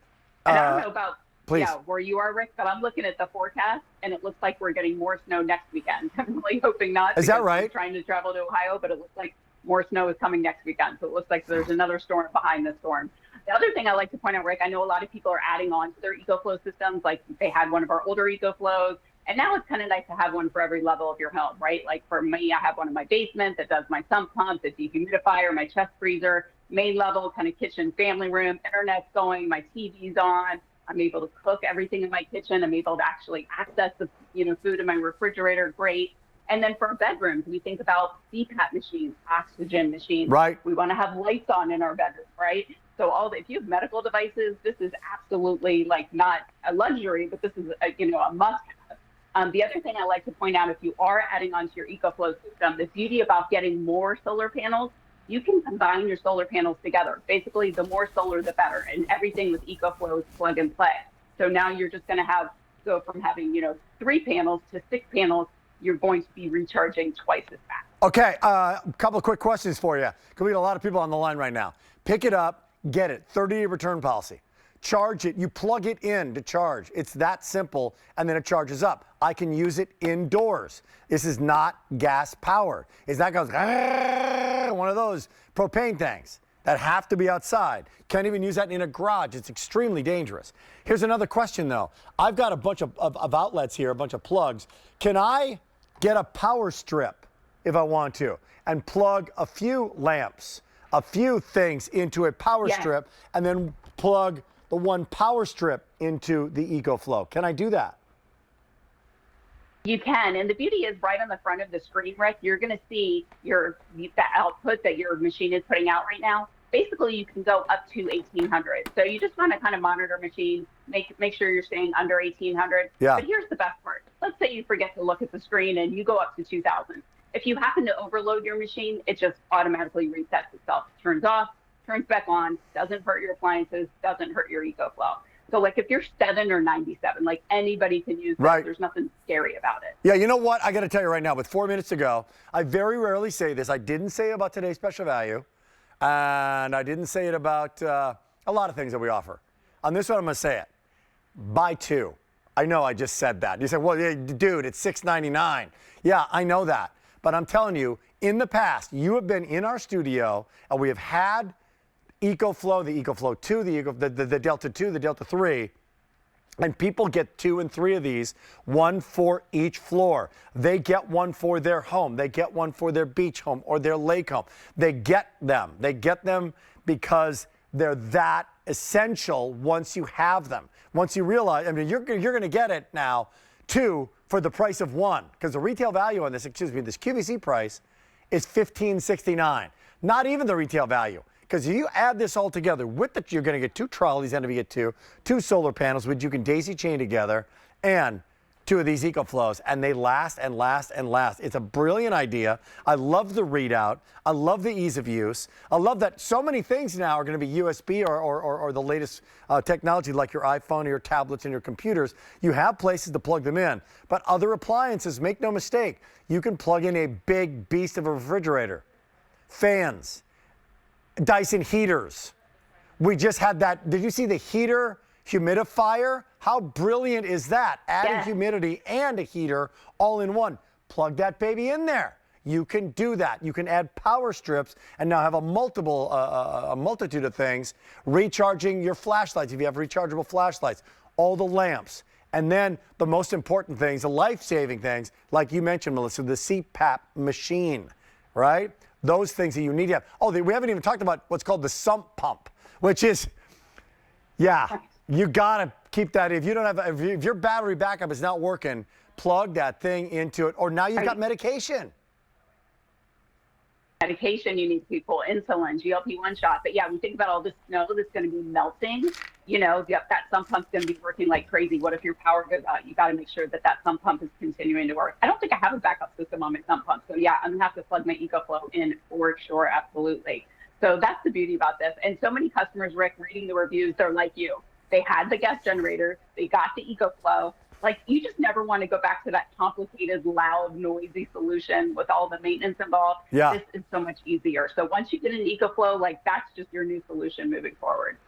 And I don't know about please. Where you are, Rick, but I'm looking at the forecast, and it looks like we're getting more snow next weekend. I'm really hoping not. Is that right? I'm trying to travel to Ohio, but it looks like more snow is coming next weekend. So it looks like there's another storm behind the storm. The other thing I like to point out, Rick, I know a lot of people are adding on to their Ecoflow systems. Like, they had one of our older Ecoflows, and now it's kind of nice to have one for every level of your home, right? Like for me, I have one in my basement that does my sump pump, the dehumidifier, my chest freezer, main level, kind of kitchen, family room, internet's going, my TV's on. I'm able to cook everything in my kitchen. I'm able to actually access the food in my refrigerator. Great. And then for our bedrooms, we think about CPAP machines, oxygen machines. Right. We want to have lights on in our bedroom, right? So if you have medical devices, this is absolutely like not a luxury, but this is a must-have. The other thing I like to point out, if you are adding onto your Ecoflow system, the beauty about getting more solar panels, you can combine your solar panels together. Basically, the more solar, the better. And everything with Ecoflow is plug and play. So now you're just going to go from having 3 panels to 6 panels. You're going to be recharging twice as fast. Okay, a couple of quick questions for you. Because we got a lot of people on the line right now. Pick it up, get it, 30-day return policy. Charge it, you plug it in to charge. It's that simple, and then it charges up. I can use it indoors. This is not gas powered. It's not goes one of those propane things that have to be outside. Can't even use that in a garage. It's extremely dangerous. Here's another question though. I've got a bunch of outlets here, a bunch of plugs. Can I get a power strip if I want to and plug a few lamps, a few things into a power strip, and then plug the one power strip into the Ecoflow? Can I do that? You can, and the beauty is right on the front of the screen, Rick, you're going to see the output that your machine is putting out right now. Basically, you can go up to 1,800. So you just want to kind of monitor machines, make sure you're staying under 1,800. Yeah. But here's the best part. Let's say you forget to look at the screen and you go up to 2,000. If you happen to overload your machine, it just automatically resets itself. Turns off, turns back on, doesn't hurt your appliances, doesn't hurt your Ecoflow. So like if you're 7 or 97, like anybody can use this. Right. There's nothing scary about it. Yeah, you know what? I got to tell you right now, with 4 minutes to go, I very rarely say this. I didn't say it about today's special value, and I didn't say it about a lot of things that we offer. On this one, I'm going to say it. Buy 2. I know I just said that. You say, well, yeah, dude, it's $6.99. Yeah, I know that. But I'm telling you, in the past, you have been in our studio, and we have had Ecoflow, the Ecoflow 2, the Delta 2, the Delta 3, and people get 2 and 3 of these, one for each floor. They get one for their home. They get one for their beach home or their lake home. They get them. They get them because they're that essential once you have them. Once you realize, I mean, you're going to get it now, 2 for the price of 1, because the retail value on this, this QVC price is $15.69. Not even the retail value. Because if you add this all together, with the, you're going to get 2 trolleys, and if you get two solar panels, which you can daisy chain together, and 2 of these Ecoflows, and they last and last and last. It's a brilliant idea. I love the readout. I love the ease of use. I love that so many things now are going to be USB or the latest technology like your iPhone or your tablets and your computers. You have places to plug them in. But other appliances, make no mistake, you can plug in a big beast of a refrigerator, fans, Dyson heaters. We just had that. Did you see the heater humidifier? How brilliant is that? Adding humidity and a heater all in one. Plug that baby in there. You can do that. You can add power strips and now have a multitude of things. Recharging your flashlights if you have rechargeable flashlights. All the lamps. And then the most important things, the life-saving things, like you mentioned, Melissa, the CPAP machine, right? Those things that you need to have. Oh, we haven't even talked about what's called the sump pump, which is, you gotta keep that. If you don't have, if your battery backup is not working, plug that thing into it. Or now you've got medication. Medication, you need people, insulin, GLP-1 shot. But yeah, we think about all this snow that's going to be melting. You know, that sump pump's going to be working like crazy. What if your power goes out? You got to make sure that sump pump is continuing to work. I don't think I have a backup system on my sump pump. So yeah, I'm going to have to plug my Ecoflow in for sure. Absolutely. So that's the beauty about this. And so many customers, Rick, reading the reviews, they're like you. They had the gas generator. They got the Ecoflow. Like, you just never want to go back to that complicated, loud, noisy solution with all the maintenance involved. Yeah. This is so much easier. So once you get an Ecoflow, like, that's just your new solution moving forward.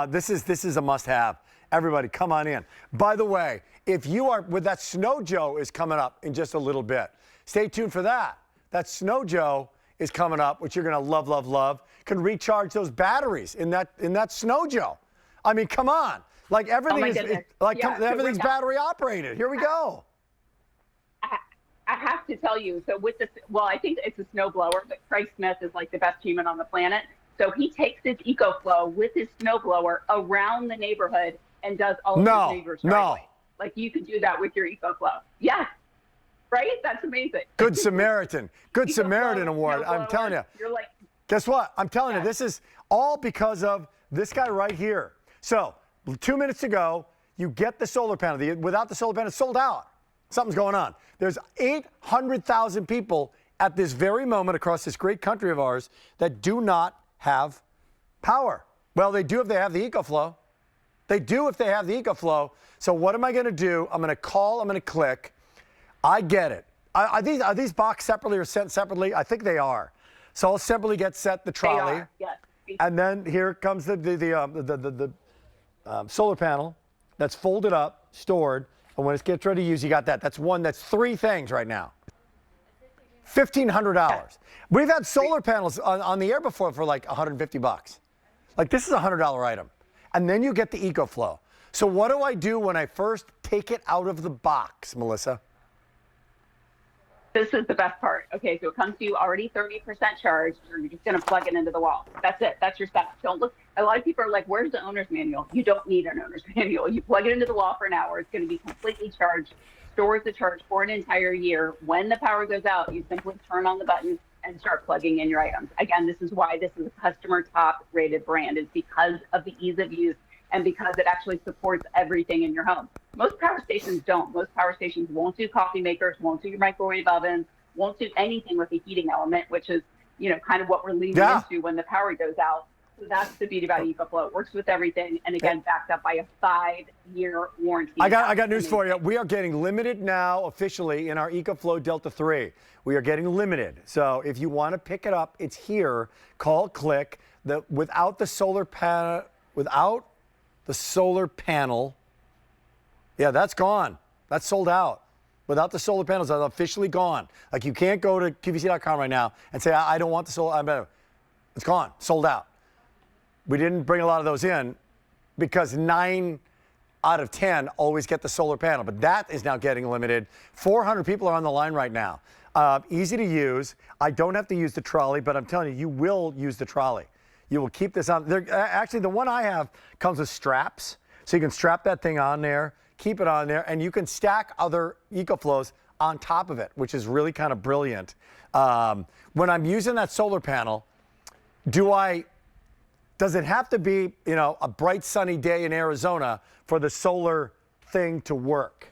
This is a must-have. Everybody, come on in. By the way, if you are, with that Snow Joe is coming up in just a little bit. Stay tuned for that. That Snow Joe is coming up, which you're going to love, love, love. Can recharge those batteries in that Snow Joe. I mean, come on. Like everything everything's battery operated. Here we go. I have to tell you, so with this, well, I think it's a snowblower, but Craig Smith is like the best human on the planet. So he takes his Ecoflow with his snowblower around the neighborhood and does all of his neighbors' driveway. Like, you could do that with your Ecoflow. Yes. Right? That's amazing. Good Samaritan. Good Samaritan award. I'm telling you. You're like, Guess what? I'm telling you, this is all because of this guy right here. So 2 minutes ago, you get the solar panel. Without the solar panel, it's sold out. Something's going on. There's 800,000 people at this very moment across this great country of ours that do not have power. Well, they do if they have the Ecoflow. They do if they have the Ecoflow. So what am I going to do? I'm going to call. I'm going to click. I get it. Are these boxed separately or sent separately? I think they are. So I'll separately get set the trolley. They are, yes. And then here comes the solar panel that's folded up, stored, and when it gets ready to use, you got that. That's one. That's three things right now. $1,500. We've had solar panels on the air before for like $150. Like this is a $100 item. And then you get the Ecoflow. So what do I do when I first take it out of the box, Melissa? This is the best part. Okay, so it comes to you already 30% charged. You're just going to plug it into the wall. That's it. That's your step. Don't look. A lot of people are like, where's the owner's manual? You don't need an owner's manual. You plug it into the wall for an hour. It's going to be completely charged, stores the charge for an entire year. When the power goes out, you simply turn on the button and start plugging in your items. Again, this is why this is a customer top rated brand. It's because of the ease of use and because it actually supports everything in your home. Most power stations don't. Most power stations won't do coffee makers, won't do your microwave ovens, won't do anything with a heating element, which is, kind of what we're leaning into when the power goes out. So that's the beauty about Ecoflow. It works with everything, and again, backed up by a 5-year warranty. I got news for you. We are getting limited now officially in our Ecoflow Delta 3. We are getting limited. So if you want to pick it up, it's here. Call, click. Without the solar panel, yeah, that's gone. That's sold out. Without the solar panels, that's officially gone. Like you can't go to QVC.com right now and say, I don't want the solar. It's gone, sold out. We didn't bring a lot of those in because 9 out of 10 always get the solar panel, but that is now getting limited. 400 people are on the line right now. Easy to use. I don't have to use the trolley, but I'm telling you, you will use the trolley. You will keep this on. Actually, the one I have comes with straps, so you can strap that thing on there, keep it on there, and you can stack other Ecoflows on top of it, which is really kind of brilliant. When I'm using that solar panel, does it have to be, a bright sunny day in Arizona for the solar thing to work?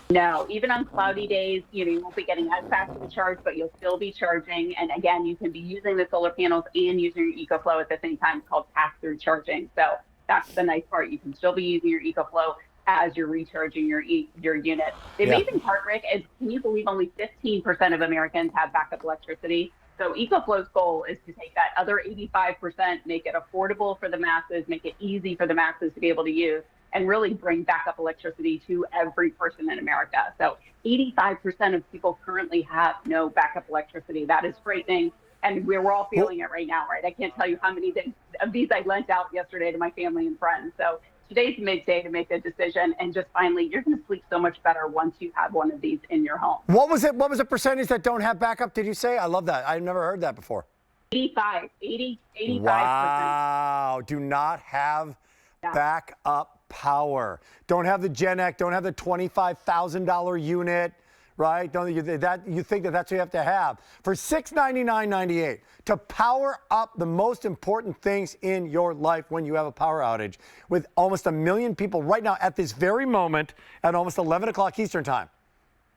No, even on cloudy days, you won't be getting as fast of a charge, but you'll still be charging. And again, you can be using the solar panels and using your Ecoflow at the same time. It's called pass-through charging. So that's the nice part. You can still be using your Ecoflow as you're recharging your unit. The amazing part, Rick, is can you believe only 15% of Americans have backup electricity? So Ecoflow's goal is to take that other 85%, make it affordable for the masses, make it easy for the masses to be able to use, and really bring backup electricity to every person in America. So 85% of people currently have no backup electricity. That is frightening, and we're all feeling it right now, right? I can't tell you how many of these I lent out yesterday to my family and friends. So today's midday to make a decision, and just finally, you're going to sleep so much better once you have one of these in your home. What was the percentage that don't have backup, did you say? I love that. I've never heard that before. 85%. Wow. Do not have backup power. Don't have the GenX, don't have the $25,000 unit, right? You think that's what you have to have. For $699.98 to power up the most important things in your life when you have a power outage, with almost 1 million people right now at this very moment at almost 11 o'clock Eastern time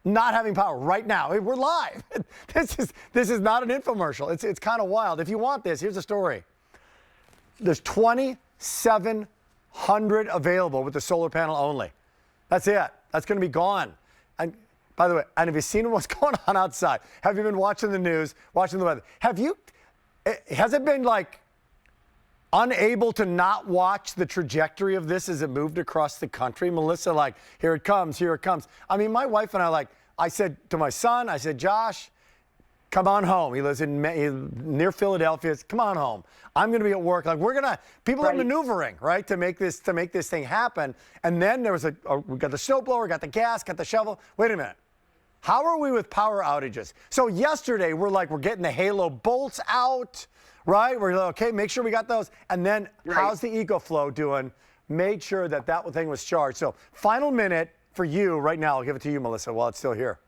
not having power right now. We're live. This is not an infomercial. It's kind of wild. If you want this, here's the story. There's 2,700 available with the solar panel only. That's it. That's going to be gone. And by the way, and have you seen what's going on outside? Have you been watching the news, watching the weather? Has it been like unable to not watch the trajectory of this as it moved across the country? Melissa, like, here it comes, here it comes. I mean, my wife and I said to my son, I said, Josh, come on home. He lives near Philadelphia. Come on home. I'm going to be at work. Like, people are maneuvering, right, to make this thing happen. And then there was we got the snowblower, got the gas, got the shovel. Wait a minute. How are we with power outages? So yesterday, we're getting the Halo bolts out, right? We're like, okay, make sure we got those. And then how's the Ecoflow doing? Made sure that thing was charged. So final minute for you right now. I'll give it to you, Melissa, while it's still here.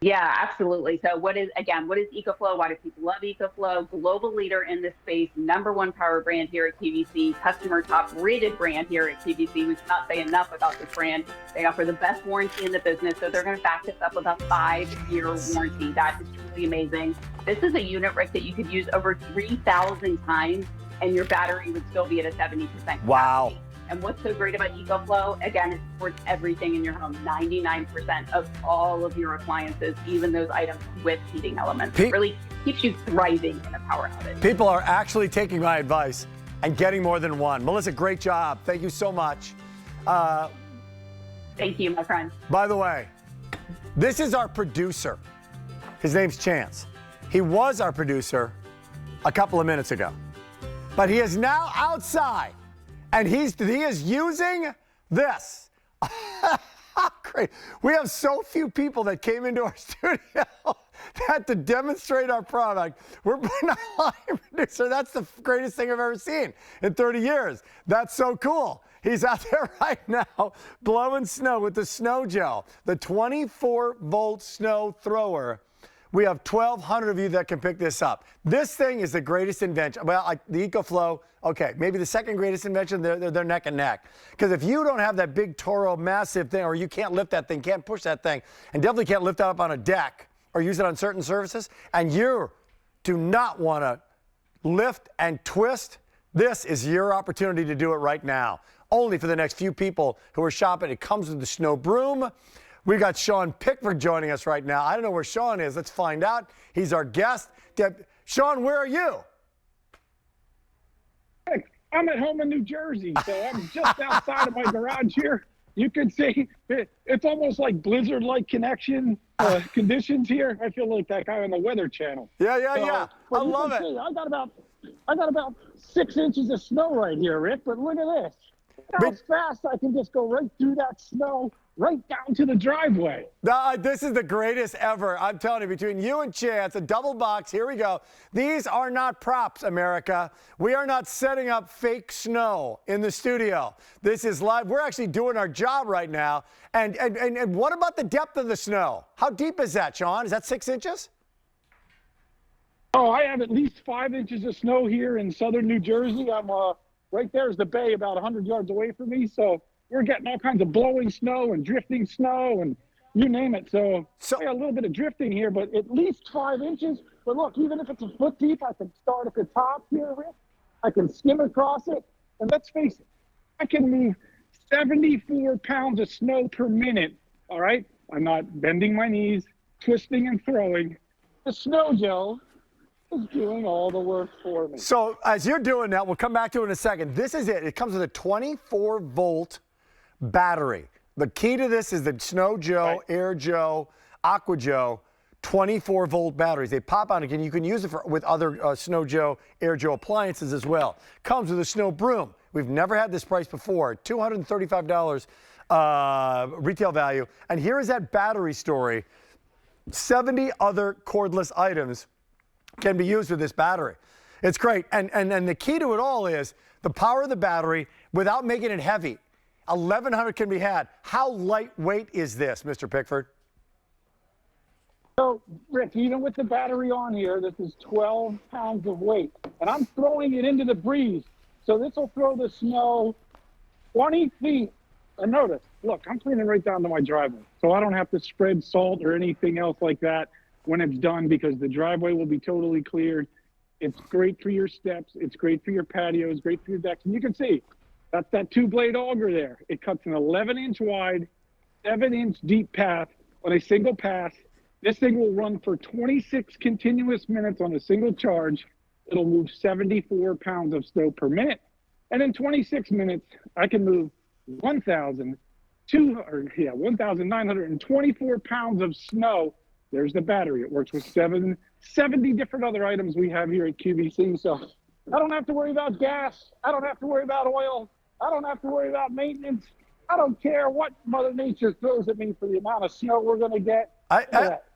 Yeah, absolutely. So what is Ecoflow? Why do people love Ecoflow? Global leader in this space, #1 power brand here at QVC, customer top rated brand here at QVC. We cannot say enough about this brand. They offer the best warranty in the business. So they're going to back this up with a 5-year warranty. That is truly amazing. This is a unit, Rick, that you could use over 3,000 times and your battery would still be at a 70% capacity. Wow. And what's so great about Ecoflow, again, it supports everything in your home. 99% of all of your appliances, even those items with heating elements. It really keeps you thriving in a power outage. People are actually taking my advice and getting more than one. Melissa, great job. Thank you so much. Thank you, my friend. By the way, this is our producer. His name's Chance. He was our producer a couple of minutes ago. But he is now outside. And he is using this. Great. We have so few people that came into our studio that to demonstrate our product, we're putting a live producer. That's the greatest thing I've ever seen in 30 years. That's so cool. He's out there right now blowing snow with the snow gel, the 24-volt snow thrower. We have 1,200 of you that can pick this up. This thing is the greatest invention. Well, the Ecoflow, okay, maybe the second greatest invention, they're neck and neck. Because if you don't have that big Toro massive thing, or you can't lift that thing, can't push that thing, and definitely can't lift it up on a deck or use it on certain surfaces, and you do not want to lift and twist, this is your opportunity to do it right now. Only for the next few people who are shopping. It comes with the snow broom. We got Sean Pickford joining us right now. I don't know where Sean is. Let's find out. He's our guest. Sean, where are you? I'm at home in New Jersey, so I'm just outside of my garage here. You can see it's almost like blizzard-like conditions here. I feel like that guy on the Weather Channel. Yeah. I love it. See, I got about 6 inches of snow right here, Rick. But look at this. How fast I can just go right through that snow, right down to the driveway. This is the greatest ever. I'm telling you, between you and Chance, a double box. Here we go. These are not props, America. We are not setting up fake snow in the studio. This is live. We're actually doing our job right now. And what about the depth of the snow? How deep is that, Sean? Is that 6 inches? Oh, I have at least 5 inches of snow here in southern New Jersey. I'm right there is the bay about 100 yards away from me. So we're getting all kinds of blowing snow and drifting snow and you name it. So I got a little bit of drifting here, but at least 5 inches. But look, even if it's a foot deep, I can start at the top here, Rick. I can skim across it. And let's face it, I can move 74 pounds of snow per minute. All right? I'm not bending my knees, twisting and throwing. The snow gel is doing all the work for me. So as you're doing that, we'll come back to it in a second. This is it. It comes with a 24-volt battery. The key to this is the Snow Joe, Air Joe, Aqua Joe, 24-volt batteries. They pop on again. You can use it with other Snow Joe, Air Joe appliances as well. Comes with a Snow Broom. We've never had this price before. $235 retail value. And here is that battery story. 70 other cordless items can be used with this battery. It's great. And the key to it all is the power of the battery without making it heavy. 1,100 can be had. How lightweight is this, Mr. Pickford? So, Rick, even with the battery on here, this is 12 pounds of weight. And I'm throwing it into the breeze. So this will throw the snow 20 feet. And notice, look, I'm cleaning right down to my driveway. So I don't have to spread salt or anything else like that when it's done because the driveway will be totally cleared. It's great for your steps. It's great for your patios, great for your decks. And you can see, that's that 2-blade auger there. It cuts an 11-inch wide, 7-inch deep path on a single pass. This thing will run for 26 continuous minutes on a single charge. It'll move 74 pounds of snow per minute. And in 26 minutes, I can move 1,924 pounds of snow. There's the battery. It works with 70 different other items we have here at QVC. So I don't have to worry about gas. I don't have to worry about oil. I don't have to worry about maintenance. I don't care what Mother Nature throws at me for the amount of snow we're going to get.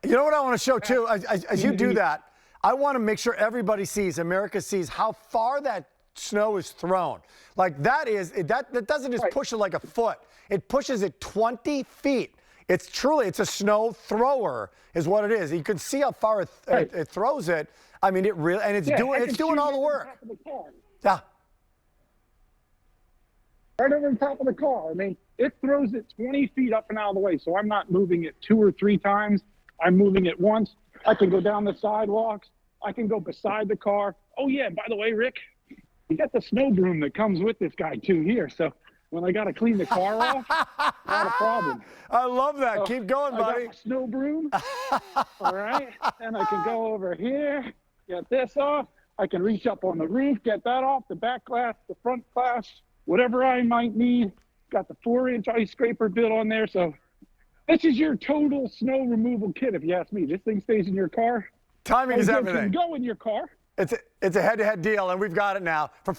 You know what I want to show, too? As you do that, I want to make sure everybody sees, America sees how far that snow is thrown. Like that doesn't just push it like a foot. It pushes it 20 feet. It's a snow thrower is what it is. You can see how far it throws it. I mean, it really, and it's doing all the work. Yeah. Right over the top of the car. I mean, it throws it 20 feet up and out of the way, so I'm not moving it 2 or 3 times. I'm moving it once. I can go down the sidewalks. I can go beside the car. Oh, yeah, by the way, Rick, you got the snow broom that comes with this guy, too, here. So when I got to clean the car off, not a problem. I love that. So keep going, buddy. I got my snow broom. All right. And I can go over here, get this off. I can reach up on the roof, get that off, the back glass, the front glass, whatever I might need. Got the 4-inch ice scraper bit on there. So this is your total snow removal kit, if you ask me. This thing stays in your car. Timing is everything. It can go in your car. It's a head-to-head deal, and we've got it now for